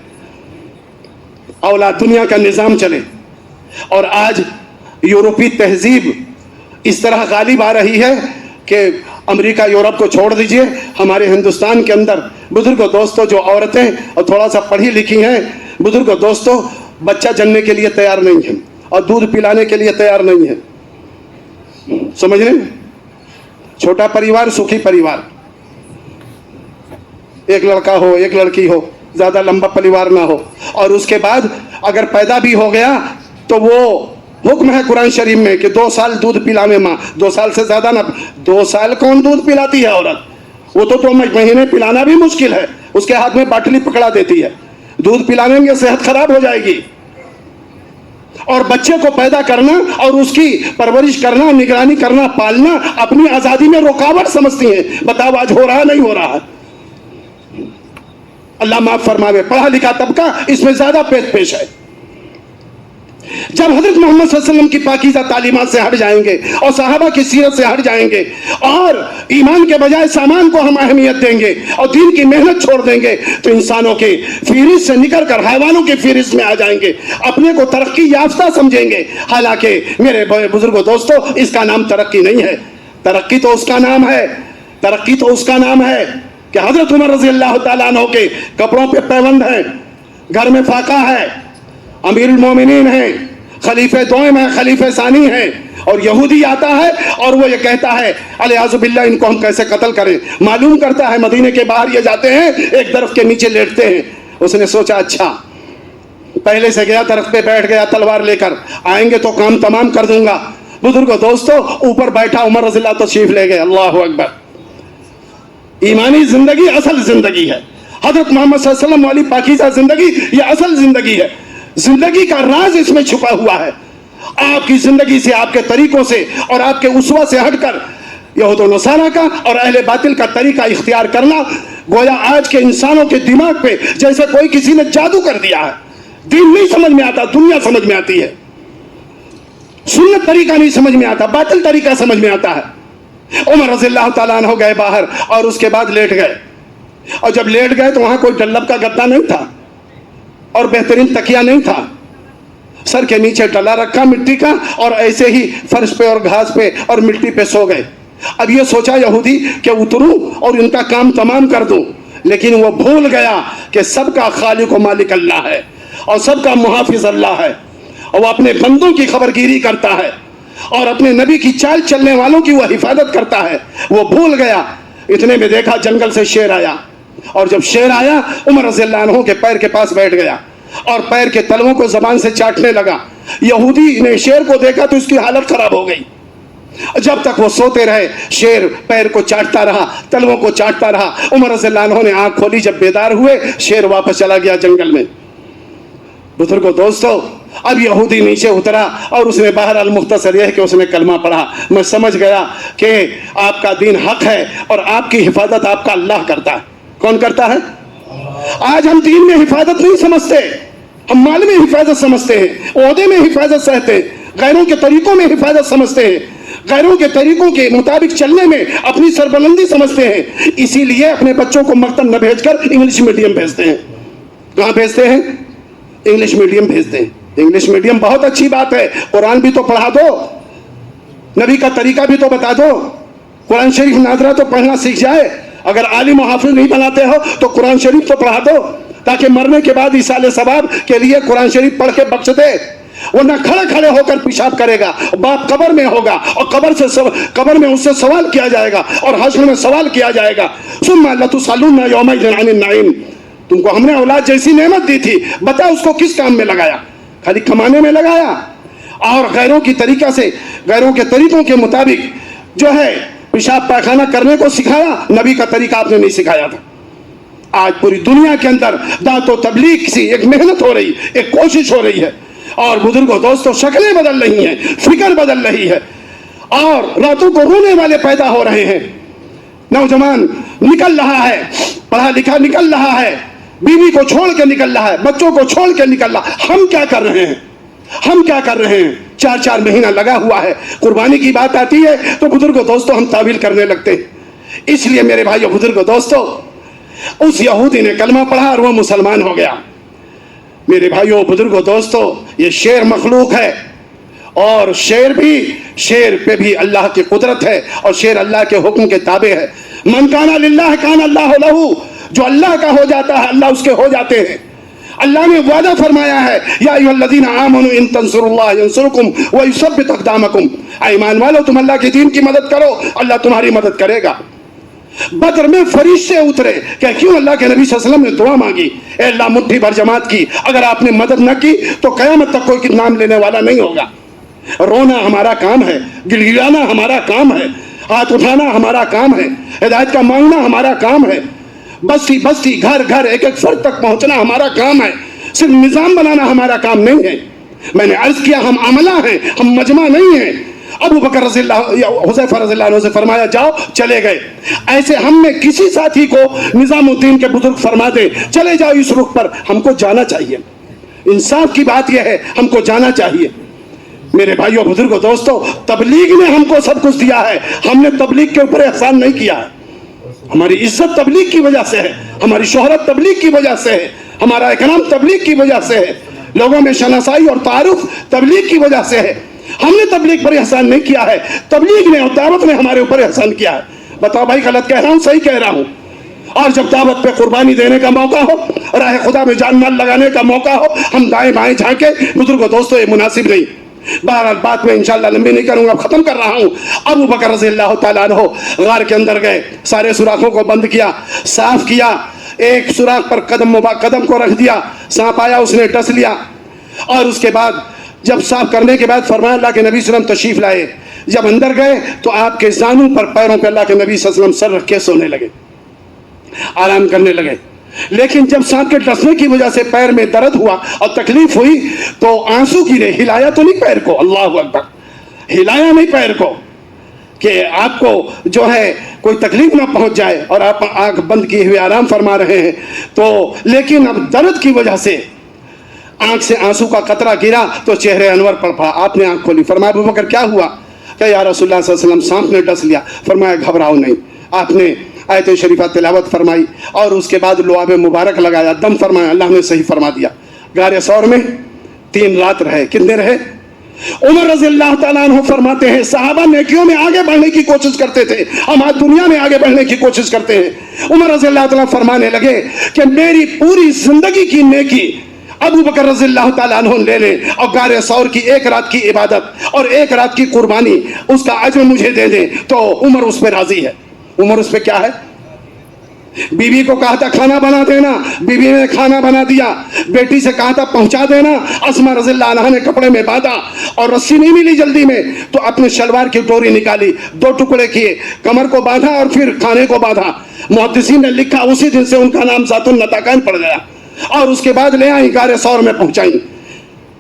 اولاد, دنیا کا نظام چلے. اور آج یورپی تہذیب اس طرح غالب آ رہی ہے کہ امریکہ یورپ کو چھوڑ دیجئے, ہمارے ہندوستان کے اندر بزرگوں دوستوں جو عورتیں اور تھوڑا سا پڑھی لکھی ہیں بزرگوں دوستوں بچہ جننے کے لیے تیار نہیں ہیں اور دودھ پلانے کے لیے تیار نہیں ہیں. سمجھ رہے ہیں؟ چھوٹا پریوار سکھی پریوار, ایک لڑکا ہو ایک لڑکی ہو, زیادہ لمبا پریوار نہ ہو. اور اس کے بعد اگر پیدا بھی ہو گیا تو وہ حکم ہے قرآن شریف میں کہ 2 سال دودھ پلانے ماں, 2 سال سے زیادہ نہ. 2 سال کون دودھ پلاتی ہے عورت؟ وہ تو 2 مہینے پلانا بھی مشکل ہے, اس کے ہاتھ میں باٹلی پکڑا دیتی ہے. دودھ پلانے میں صحت خراب ہو جائے گی. اور بچے کو پیدا کرنا اور اس کی پرورش کرنا, نگرانی کرنا, پالنا اپنی آزادی میں رکاوٹ سمجھتی ہیں. بتاؤ آج ہو رہا نہیں ہو رہا ہے؟ اللہ معاف فرماوے, پڑھا لکھا طبقہ اس میں زیادہ پیش ہے. جب حضرت محمد صلی اللہ علیہ وسلم کی پاکیزہ تعلیمات سے ہٹ جائیں گے اور صحابہ کی سیرت سے ہٹ جائیں گے اور ایمان کے بجائے سامان کو ہم اہمیت دیں گے اور دین کی محنت چھوڑ دیں گے تو انسانوں کے فہرست سے نکل کر حیوانوں کی فہرست میں آ جائیں گے, اپنے کو ترقی یافتہ سمجھیں گے. حالانکہ میرے بزرگوں دوستو اس کا نام ترقی نہیں ہے. ترقی تو اس کا نام ہے, ترقی تو اس کا نام ہے کہ حضرت عمر رضی اللہ تعالیٰ عنہ کے کپڑوں پہ پیوند ہیں, گھر میں فاقہ ہے, امیر المومنین ہیں, خلیفہ دوم ہے, خلیفہ ثانی ہیں, اور یہودی آتا ہے اور وہ یہ کہتا ہے الیاذ باللہ ان کو ہم کیسے قتل کریں. معلوم کرتا ہے مدینے کے باہر یہ جاتے ہیں, ایک درخت کے نیچے لیٹتے ہیں. اس نے سوچا اچھا پہلے سے گیا, درخت پہ بیٹھ گیا, تلوار لے کر, آئیں گے تو کام تمام کر دوں گا. بزرگوں دوستو اوپر بیٹھا عمر رضی اللہ تشریف لے گئے. اللہ اکبر. ایمانی زندگی اصل زندگی ہے. حضرت محمد صلی اللہ علیہ وسلم والی پاکیزہ زندگی یہ اصل زندگی ہے. زندگی کا راز اس میں چھپا ہوا ہے. آپ کی زندگی سے, آپ کے طریقوں سے اور آپ کے اسوہ سے ہٹ کر یہود و نصارہ کا اور اہل باطل کا طریقہ اختیار کرنا گویا آج کے انسانوں کے دماغ پہ جیسے کوئی کسی نے جادو کر دیا ہے. دین نہیں سمجھ میں آتا, دنیا سمجھ میں آتی ہے. سنت طریقہ نہیں سمجھ میں آتا, باطل طریقہ سمجھ میں آتا ہے. عمر رضی اللہ تعالیٰ عنہ گئے باہر اور اس کے بعد لیٹ گئے, اور جب لیٹ گئے تو وہاں کوئی ڈلب کا گدا نہیں تھا اور بہترین تکیہ نہیں تھا. سر کے نیچے ڈلا رکھا مٹی کا اور ایسے ہی فرش پہ اور گھاس پہ اور مٹی پہ سو گئے. اب یہ سوچا یہودی کہ اتروں اور ان کا کام تمام کر دوں, لیکن وہ بھول گیا کہ سب کا خالق و مالک اللہ ہے اور سب کا محافظ اللہ ہے, اور وہ اپنے بندوں کی خبرگیری کرتا ہے اور اپنے نبی کی چال چلنے والوں کی وہ حفاظت کرتا ہے. وہ بھول گیا. اتنے میں دیکھا جنگل سے شیر آیا, اور جب شیر آیا عمر رضی اللہ عنہ کے پیر کے پاس بیٹھ گیا اور پیر کے تلووں کو زبان سے چاٹنے لگا. یہودی نے شیر کو دیکھا تو اس کی حالت خراب ہو گئی. جب تک وہ سوتے رہے شیر پیر کو چاٹتا رہا, تلووں کو چاٹتا رہا. عمر رضی اللہ عنہ نے آنکھ کھولی, جب بیدار ہوئے شیر واپس چلا گیا جنگل میں. بزرگوں دوستو اب یہودی نیچے اترا اور اس نے بہرحال مختصر یہ کہ اس نے کلمہ پڑھا. میں سمجھ گیا کہ آپ کا دین حق ہے اور آپ کی حفاظت آپ کا اللہ کرتا ہے. کون کرتا ہے؟ آج ہم دین میں حفاظت نہیں سمجھتے, ہم مال میں حفاظت سمجھتے ہیں, عہدے میں حفاظت سمجھتے ہیں, غیروں کے طریقوں میں حفاظت سمجھتے ہیں, غیروں کے طریقوں کے مطابق چلنے میں اپنی سربلندی سمجھتے ہیں. اسی لیے اپنے بچوں کو مکتب نہ بھیج کر انگلش میڈیم بھیجتے ہیں. کہاں بھیجتے ہیں؟ انگلش میڈیم بھیجتے ہیں. انگلش میڈیم بہت اچھی بات ہے, قرآن بھی تو پڑھا دو, نبی کا طریقہ بھی تو بتا دو, قرآن شریف ناظرہ تو پڑھنا سیکھ جائے. اگر عالم و حافظ نہیں بناتے ہو تو قرآن شریف تو پڑھا دو, تاکہ مرنے کے بعد ایصال ثواب کے لیے قرآن شریف پڑھ کے بخش دے. ورنہ کھڑے کھڑے ہو کر پیشاب کرے گا, باپ قبر میں ہوگا اور قبر میں اس سے سوال کیا جائے گا اور حشر میں سوال کیا جائے گا. ثم لتسألن یومئذ عن النعیم. تم کو ہم نے اولاد جیسی نعمت دی تھی, بتا اس کو کس کام میں لگایا؟ خالی کمانے میں لگایا اور غیروں کی طریقہ سے, غیروں کے طریقوں کے مطابق جو ہے پیشاب پائخانہ کرنے کو سکھایا. نبی کا طریقہ آپ نے نہیں سکھایا تھا. آج پوری دنیا کے اندر دعوت و تبلیغ کی ایک محنت ہو رہی, ایک کوشش ہو رہی ہے, اور بزرگوں دوستوں شکلیں بدل رہی ہیں, فکر بدل رہی ہے, اور راتوں کو رونے والے پیدا ہو رہے ہیں. نوجوان نکل رہا ہے, پڑھا لکھا نکل رہا ہے, بیوی کو چھوڑ کے نکل رہا ہے, بچوں کو چھوڑ کے نکل رہا. ہم کیا کر رہے ہیں؟ ہم کیا کر رہے ہیں؟ 4 مہینہ لگا ہوا ہے. قربانی کی بات آتی ہے تو بزرگوں دوستوں ہم تعویل کرنے لگتے ہیں. اس لیے میرے بھائیو بزرگوں دوستوں, اس یہودی نے کلمہ پڑھا اور وہ مسلمان ہو گیا. میرے بھائیو بزرگوں دوستوں, یہ شیر مخلوق ہے, اور شیر پہ بھی اللہ کی قدرت ہے, اور شیر اللہ کے حکم کے تابع ہے. من کان للہ کان اللہ لہ. جو اللہ کا ہو جاتا ہے اللہ اس کے ہو جاتے ہیں. اللہ نے وعدہ فرمایا ہے, یا ایھا الذین آمنوا ان تنصروا اللہ ینصرکم ویثبت اقدامکم. ایمان والو تم اللہ کے دین کی مدد کرو, اللہ تمہاری مدد کرے گا. بدر میں فرشتے اترے کہ کیوں اللہ کے نبی صلی اللہ علیہ وسلم نے دعا مانگی, اے اللہ مٹھی بھر جماعت کی, اگر آپ نے مدد نہ کی تو قیامت تک کوئی نام لینے والا نہیں ہوگا. رونا ہمارا کام ہے, گڑگڑانا ہمارا کام ہے, ہاتھ اٹھانا ہمارا کام ہے, ہدایت کا مانگنا ہمارا کام ہے, بستی بستی گھر گھر ایک ایک فرد تک پہنچنا ہمارا کام ہے. صرف نظام بنانا ہمارا کام نہیں ہے. میں نے عرض کیا ہم عملہ ہیں, ہم مجمع نہیں ہیں. ابو بکر رضی اللہ, حذیفہ رضی اللہ عنہ سے فرمایا جاؤ, چلے گئے. ایسے ہم میں کسی ساتھی کو نظام الدین کے بزرگ فرما دیں چلے جاؤ اس رخ پر, ہم کو جانا چاہیے. انصاف کی بات یہ ہے, ہم کو جانا چاہیے. میرے بھائیوں بزرگوں دوستوں, تبلیغ نے ہم کو سب کچھ دیا ہے, ہم نے تبلیغ کے اوپر احسان نہیں کیا ہے. ہماری عزت تبلیغ کی وجہ سے ہے, ہماری شہرت تبلیغ کی وجہ سے ہے, ہمارا اکرام تبلیغ کی وجہ سے ہے, لوگوں میں شناسائی اور تعارف تبلیغ کی وجہ سے ہے. ہم نے تبلیغ پر احسان نہیں کیا ہے, تبلیغ نے اور دعوت نے ہمارے اوپر احسان کیا ہے. بتاؤ بھائی غلط کہہ رہا ہوں صحیح کہہ رہا ہوں؟ اور جب دعوت پہ قربانی دینے کا موقع ہو, راہ خدا میں جان مال لگانے کا موقع ہو, ہم دائیں بائیں جھانکے. بزرگوں دوستوں یہ مناسب نہیں. بہرحال بات میں انشاءاللہ لمبی نہیں کروں گا, ختم کر رہا ہوں. ابو بکر رضی اللہ تعالیٰ عنہ غار کے اندر گئے, سارے سوراخوں کو بند کیا, صاف کیا, ایک سوراخ پر قدم کو رکھ دیا, سانپ آیا اس نے ڈس لیا, اور اس کے بعد جب صاف کرنے کے بعد فرمایا اللہ کے نبی صلی اللہ علیہ وسلم تشریف لائے. جب اندر گئے تو آپ کے زانوں پر پیروں پہ اللہ کے نبی صلی اللہ علیہ وسلم سر رکھ کے سونے لگے, آرام کرنے لگے. لیکن جب سانپ کے ڈسنے کی وجہ سے پیر میں درد ہوا اور تکلیف ہوئی تو آنسو گرے. ہلایا تو نہیں پیر کو, اللہ اکبر, ہلایا نہیں پیر کو کہ آپ کو جو ہے کوئی تکلیف نہ پہنچ جائے, اور آپ آنکھ بند کیے ہوئے آرام فرما رہے ہیں. تو لیکن اب درد کی وجہ سے آنکھ سے آنسو کا قطرہ گرا تو چہرے انور پر پڑا. آپ نے آنکھ کھولی, فرمایا ابو بکر کیا ہوا؟ کہ یا رسول اللہ صلی اللہ علیہ وسلم سانپ نے ڈس لیا. فرمایا گھبراؤ نہیں. آپ نے آیت شریفہ تلاوت فرمائی اور اس کے بعد لعاب مبارک لگایا, دم فرمایا, اللہ نے صحیح فرما دیا. غار ثور میں 3 رات رہے. کتنے رہے؟ عمر رضی اللہ تعالیٰ عنہ فرماتے ہیں صحابہ نیکیوں میں آگے بڑھنے کی کوشش کرتے تھے, ہم آج دنیا میں آگے بڑھنے کی کوشش کرتے ہیں. عمر رضی اللہ تعالیٰ فرمانے لگے کہ میری پوری زندگی کی نیکی ابو بکر رضی اللہ تعالیٰ عنہ لے لیں, اور غار ثور کی 1 رات کی عبادت اور 1 رات کی قربانی اس کا اجر مجھے دے دیں. تو عمر اس پہ راضی ہے. عمر اس پہ کیا ہے؟ بیوی کو کہا تھا کھانا بنا دینا, بیوی نے کھانا بنا دیا. بیٹی سے کہا تھا پہنچا دینا, اسما رضی اللہ عنہا نے کپڑے میں باندھا, اور رسی نہیں ملی جلدی میں تو اپنے شلوار کی ڈوری نکالی, 2 ٹکڑے کیے, کمر کو باندھا اور پھر کھانے کو باندھا. محدثین نے لکھا اسی دن سے ان کا نام ذات النطاقین پڑ گیا, اور اس کے بعد لے آئی غار ثور میں پہنچائی.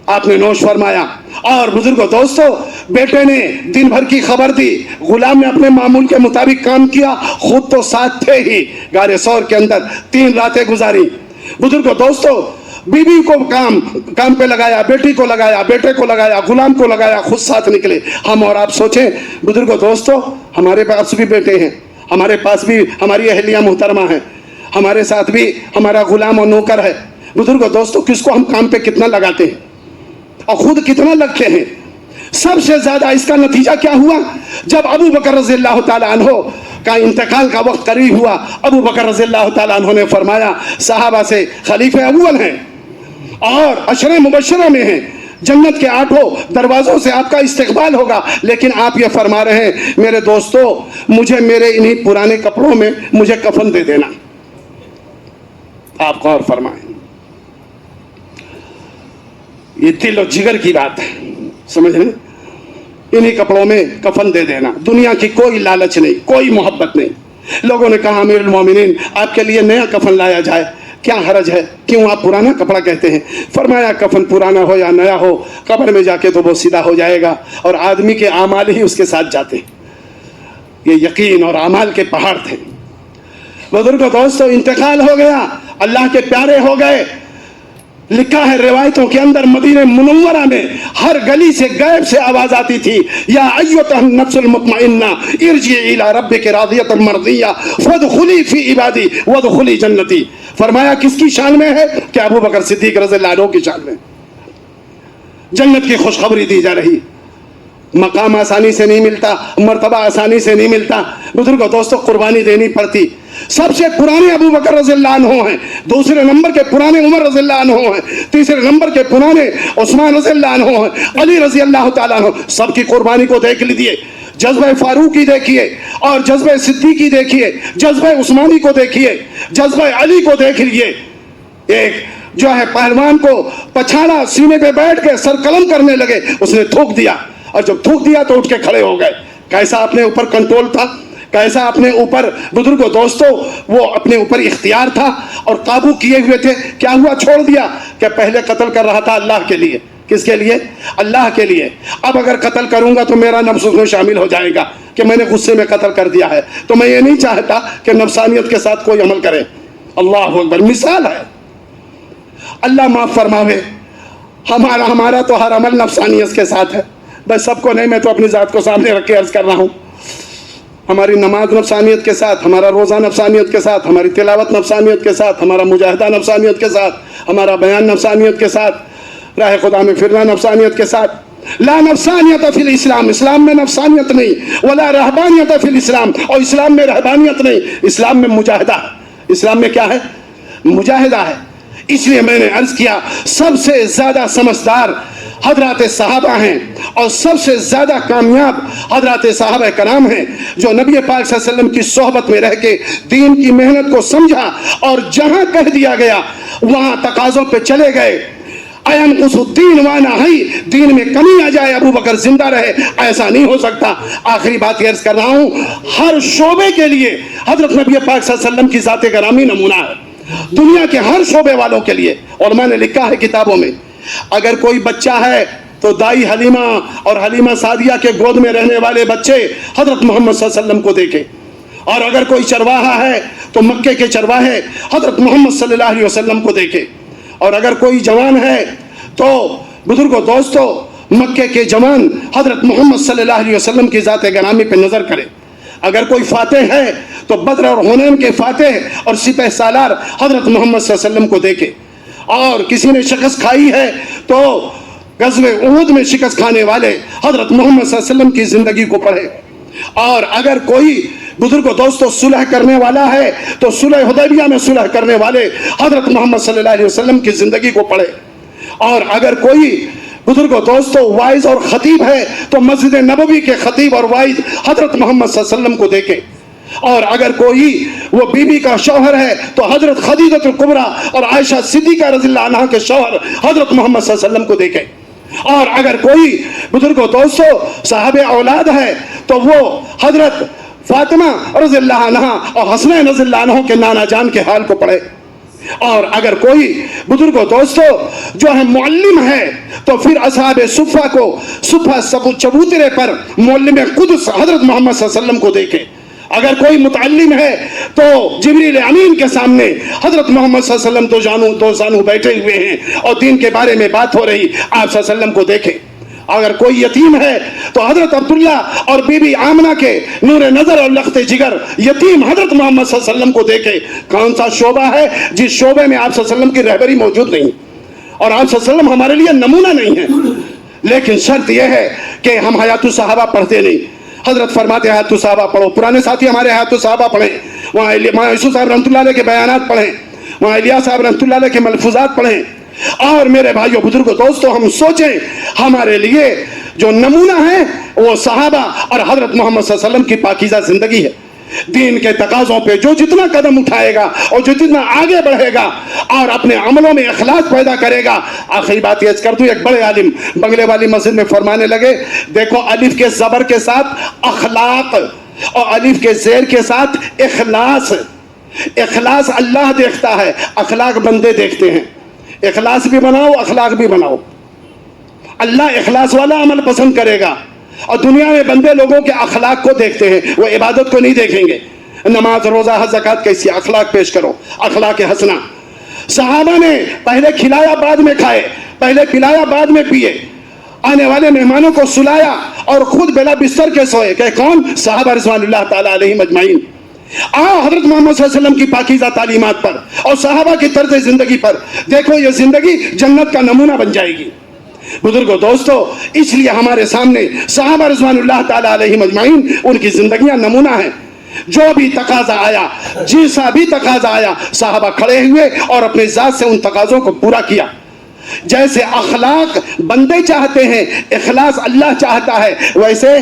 آپ نے نوش فرمایا۔ اور بزرگوں دوستو، بیٹے نے دن بھر کی خبر دی، غلام نے اپنے معمول کے مطابق کام کیا، خود تو ساتھ تھے ہی، غار ثور کے اندر 3 راتیں گزاری۔ بزرگوں دوستو، بیوی کو کام پہ لگایا، بیٹی کو لگایا، بیٹے کو لگایا، غلام کو لگایا، خود ساتھ نکلے۔ ہم اور آپ سوچیں بزرگوں دوستو، ہمارے پاس بھی بیٹے ہیں، ہمارے پاس بھی ہماری اہلیہ محترمہ ہیں، ہمارے ساتھ بھی ہمارا غلام اور نوکر ہے۔ بزرگوں دوستو، کس کو ہم کام پہ کتنا لگاتے ہیں اور خود کتنا لگتے ہیں؟ سب سے زیادہ اس کا نتیجہ کیا ہوا؟ جب ابو بکر رضی اللہ تعالیٰ عنہ کا انتقال کا وقت قریب ہوا، ابو بکر رضی اللہ تعالیٰ عنہ نے فرمایا، صحابہ سے خلیفہ اول ہیں اور عشرہ مبشرہ میں ہیں، جنت کے 8 دروازوں سے آپ کا استقبال ہوگا، لیکن آپ یہ فرما رہے ہیں میرے دوستو، مجھے میرے انہی پرانے کپڑوں میں مجھے کفن دے دینا۔ آپ غور فرمائیں، یہ دل و جگر کی بات ہے، سمجھ رہے؟ انہی کپڑوں میں کفن دے دینا، دنیا کی کوئی لالچ نہیں، کوئی محبت نہیں۔ لوگوں نے کہا امیر المومنین آپ کے لیے نیا کفن لایا جائے، کیا حرج ہے، کیوں آپ پرانا کپڑا کہتے ہیں؟ فرمایا کفن پرانا ہو یا نیا ہو، قبر میں جا کے تو وہ سیدھا ہو جائے گا، اور آدمی کے اعمال ہی اس کے ساتھ جاتے ہیں۔ یہ یقین اور اعمال کے پہاڑ تھے۔ بزرگوں دوستو، انتقال ہو گیا، اللہ کے پیارے ہو گئے۔ لکھا ہے روایتوں کے اندر، مدینہ منورہ میں ہر گلی سے غیب سے آواز آتی تھی، یا ایتھا النفس المطمئنہ ارجعی الی ربک راضیۃ مرضیہ فادخلی فی عبادی وادخلی جنتی۔ فرمایا کس کی شان میں ہے؟ کہ ابو بکر صدیق رضی اللہ عنہ کی شان میں جنت کی خوشخبری دی جا رہی۔ مقام آسانی سے نہیں ملتا، مرتبہ آسانی سے نہیں ملتا، بزرگوں دوستو قربانی دینی پڑتی۔ سب سے پرانے ابو بکر رضی اللہ عنہ ہیں، دوسرے نمبر کے پرانے عمر رضی اللہ عنہ ہیں، تیسرے نمبر کے پرانے عثمان رضی اللہ عنہ ہیں، علی رضی اللہ تعالیٰ عنہ۔ سب کی قربانی کو دیکھ لیجیے، جذبہ فاروقی دیکھیے اور جذبہ صدیقی دیکھیے، جذبہ عثمانی کو دیکھیے، جذبہ علی کو دیکھ لیجیے۔ ایک جو ہے پہلوان کو پچھاڑا، سینے پہ بیٹھ کے سر قلم کرنے لگے، اس نے تھوک دیا، اور جب تھوک دیا تو اٹھ کے کھڑے ہو گئے۔ کیسا اپنے اوپر کنٹرول تھا، کیسا اپنے اوپر بزرگوں دوستو وہ اپنے اوپر اختیار تھا اور قابو کیے ہوئے تھے۔ کیا ہوا؟ چھوڑ دیا کہ پہلے قتل کر رہا تھا اللہ کے لیے۔ کس کے لیے؟ اللہ کے لیے۔ اب اگر قتل کروں گا تو میرا نفس اس میں شامل ہو جائے گا کہ میں نے غصے میں قتل کر دیا ہے، تو میں یہ نہیں چاہتا کہ نفسانیت کے ساتھ کوئی عمل کرے۔ اللہ اکبر، مثال ہے۔ اللہ معاف فرماوے، ہمارا تو ہر عمل نفسانیت کے ساتھ ہے۔ بس سب کو نہیں، میں تو اپنی ذات کو سامنے رکھ کے عرض کر رہا ہوں۔ ہماری نماز نفسانیت کے ساتھ، ہمارا روزہ نفسانیت کے ساتھ، ہماری تلاوت نفسانیت کے ساتھ، ہمارا مجاہدہ نفسانیت کے ساتھ، ہمارا بیان نفسانیت کے ساتھ، راہ خدا میں پھرنا نفسانیت کے ساتھ۔ لا نفسانیت فی الاسلام، اسلام میں نفسانیت نہیں، ولا رہبانیت فی الاسلام، اور اسلام میں رہبانیت نہیں، اسلام میں مجاہدہ۔ اسلام میں کیا ہے؟ مجاہدہ ہے۔ اس لیے میں نے عرض کیا سب سے زیادہ سمجھدار حضرات صحابہ ہیں اور سب سے زیادہ کامیاب حضرات صحابہ کرام ہیں، جو نبی پاک صلی اللہ علیہ وسلم کی صحبت میں رہ کے دین کی محنت کو سمجھا اور جہاں کہہ دیا گیا وہاں تقاضوں پہ چلے گئے۔ اَيَنْقُصُ الدِّينُ وَأَنَا حَيٌّ، دین میں کمی آ جائے ابو بکر زندہ رہے، ایسا نہیں ہو سکتا۔ آخری بات یہ عرض کر رہا ہوں، ہر شعبے کے لیے حضرت نبی پاک صلی اللہ علیہ وسلم کی ذات گرامی نمونہ ہے، دنیا کے ہر شعبے والوں کے لیے۔ اور میں نے لکھا ہے کتابوں میں، اگر کوئی بچہ ہے تو دائی حلیمہ اور حلیمہ سعدیہ کے گود میں رہنے والے بچے حضرت محمد صلی اللہ علیہ وسلم کو دیکھے، اور اگر کوئی چرواہا ہے تو مکے کے چرواہے حضرت محمد صلی اللہ علیہ وسلم کو دیکھے، اور اگر کوئی جوان ہے تو بزرگوں دوستو مکے کے جوان حضرت محمد صلی اللہ علیہ وسلم کی ذات گرامی پہ نظر کرے۔ اگر کوئی فاتح ہے تو بدر اور حنین کے فاتح اور سپہ سالار حضرت محمد صلی اللہ علیہ وسلم کو دیکھے، اور کسی نے شکست کھائی ہے تو غزوہ احد میں شکست کھانے والے حضرت محمد صلی اللہ علیہ وسلم کی زندگی کو پڑھے، اور اگر کوئی بزرگوں دوستو صلح کرنے والا ہے تو صلح حدیبیہ میں صلح کرنے والے حضرت محمد صلی اللہ علیہ وسلم کی زندگی کو پڑھے، اور اگر کوئی بزرگوں دوستو وائز اور خطیب ہے تو مسجد نبوی کے خطیب اور وائز حضرت محمد صلی اللہ علیہ وسلم کو دیکھے، اور اگر کوئی وہ بی بی کا شوہر ہے تو حضرت خدیجہ الکبریٰ اور عائشہ صدیقہ رضی اللہ عنہا کے شوہر حضرت محمد صلی اللہ علیہ وسلم کو دیکھے، اور اگر کوئی بزرگوں دوستو صاحب اولاد ہے تو وہ حضرت فاطمہ رضی اللہ عنہا اور حسنین رضی اللہ عنہ کے نانا جان کے حال کو پڑھے۔ اور اگر کوئی بزرگوں دوستو جو ہے معلم ہے تو پھر اصحاب صفہ کو صفہ چبوترے پر معلم قدس حضرت محمد صلی اللہ علیہ وسلم کو دیکھے. اگر کوئی متعلم ہے تو جبریل امین کے سامنے حضرت محمد صلی اللہ علیہ وسلم دو زانو بیٹھے ہوئے ہیں اور دین کے بارے میں بات ہو رہی, آپ صلی اللہ علیہ وسلم کو دیکھے. اگر کوئی یتیم ہے تو حضرت عبداللہ اور بی بی آمنہ کے نور نظر اور لخت جگر یتیم حضرت محمد صلی اللہ علیہ وسلم کو دیکھے. کون سا شعبہ ہے جس شعبے میں آپ صلی اللہ علیہ وسلم کی رہبری موجود نہیں, اور آپ صلی اللہ علیہ وسلم ہمارے لیے نمونہ نہیں ہے. لیکن شرط یہ ہے کہ ہم حیات الصحابہ پڑھتے نہیں. حضرت فرماتے حیات الصحابہ پڑھو, پرانے ساتھی ہمارے حیات الصحابہ پڑھیں, وہاں یوسف صاحب رحمۃ اللہ علیہ کے بیانات پڑھیں, وہاں الیاس صاحب رحمۃ اللہ علیہ کے ملفوظات پڑھیں. اور میرے بھائیوں بزرگوں دوستوں, ہم سوچیں ہمارے لیے جو نمونہ ہے وہ صحابہ اور حضرت محمد صلی اللہ علیہ وسلم کی پاکیزہ زندگی ہے. دین کے تقاضوں پہ جو جتنا قدم اٹھائے گا اور جو جتنا آگے بڑھے گا اور اپنے عملوں میں اخلاص پیدا کرے گا. آخری بات یہ کر دوں, ایک بڑے عالم بنگلے والی مسجد میں فرمانے لگے, دیکھو الف کے زبر کے ساتھ اخلاق اور الف کے زیر کے ساتھ اخلاص. اخلاص اللہ دیکھتا ہے, اخلاق بندے دیکھتے ہیں. اخلاص بھی بناؤ, اخلاق بھی بناؤ. اللہ اخلاص والا عمل پسند کرے گا, اور دنیا میں بندے لوگوں کے اخلاق کو دیکھتے ہیں, وہ عبادت کو نہیں دیکھیں گے. نماز, روزہ, حج, زکات کیسی اخلاق پیش کرو, اخلاق حسنہ. صحابہ نے پہلے کھلایا بعد میں کھائے, پہلے پلایا بعد میں پیے, آنے والے مہمانوں کو سلایا اور خود بلا بستر کے سوئے. کہ کون؟ صحابہ رضوان اللہ تعالی علیہم اجمعین. حضرت محمد صلی اللہ علیہ وسلم کی پاکیزہ تعلیمات پر اور صحابہ کی طرز زندگی پر دیکھو, یہ زندگی جنت کا نمونہ بن جائے گی. بزرگوں دوستو, اس لیے ہمارے سامنے صحابہ رضوان اللہ تعالی علیہم اجمعین ان کی زندگیاں نمونہ ہیں. جو بھی تقاضا آیا, جیسا بھی تقاضا آیا, صحابہ کھڑے ہوئے اور اپنے ذات سے ان تقاضوں کو پورا کیا. جیسے اخلاق بندے چاہتے ہیں, اخلاص اللہ چاہتا ہے, ویسے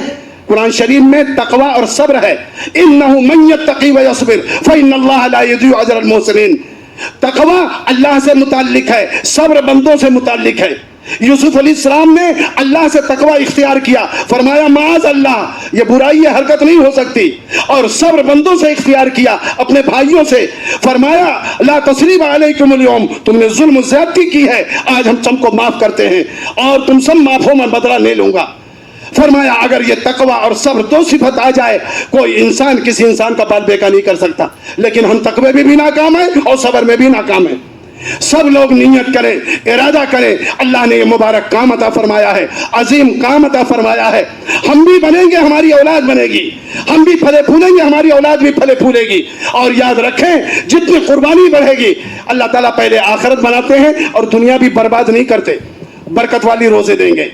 قرآن شریف میں تقوی اور صبر ہے. انہ من یتقی ویصبر فإن اللہ لا یضیع اجر المحسنین. تقوی اللہ سے متعلق ہے, صبر بندوں سے متعلق ہے. یوسف علیہ السلام نے اللہ سے تقوی اختیار کیا, فرمایا معاذ اللہ, یہ برائی یہ حرکت نہیں ہو سکتی. اور صبر بندوں سے اختیار کیا, اپنے بھائیوں سے, فرمایا لا تثریب علیکم اليوم, تم نے ظلم و زیادتی کی ہے, آج ہم سب کو معاف کرتے ہیں اور تم سب معافوں میں بدلہ لے لوں گا. فرمایا اگر یہ تقوی اور صبر دو صفت آ جائے, کوئی انسان کسی انسان کا بال بیکا نہیں کر سکتا. لیکن ہم تقوی میں بھی ناکام ہیں اور صبر میں بھی ناکام ہیں. سب لوگ نیت کریں, ارادہ کریں. اللہ نے یہ مبارک کام عطا فرمایا ہے, عظیم کام عطا فرمایا ہے. ہم بھی بنیں گے, ہماری اولاد بنے گی. ہم بھی پھلے پھولیں گے, ہماری اولاد بھی پھلے پھولے گی. اور یاد رکھیں, جتنی قربانی بڑھے گی, اللہ تعالیٰ پہلے آخرت بناتے ہیں اور دنیا بھی برباد نہیں کرتے. برکت والی روزے دیں گے,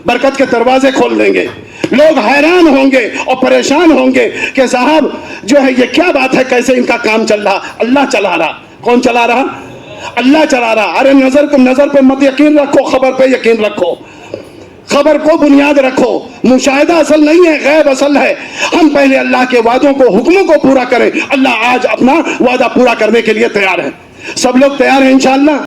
برکت کے دروازے کھول دیں گے. لوگ حیران ہوں گے اور پریشان ہوں گے کہ صاحب جو ہے یہ کیا بات ہے, کیسے ان کا کام چل رہا. اللہ چلا رہا. کون چلا رہا؟ اللہ چلا رہا. ارے نظر پہ مت یقین رکھو, خبر پہ یقین رکھو. خبر کو بنیاد رکھو. مشاہدہ اصل نہیں ہے, غیب اصل ہے. ہم پہلے اللہ کے وعدوں کو, حکموں کو پورا کریں. اللہ آج اپنا وعدہ پورا کرنے کے لیے تیار ہے. سب لوگ تیار ہیں انشاءاللہ.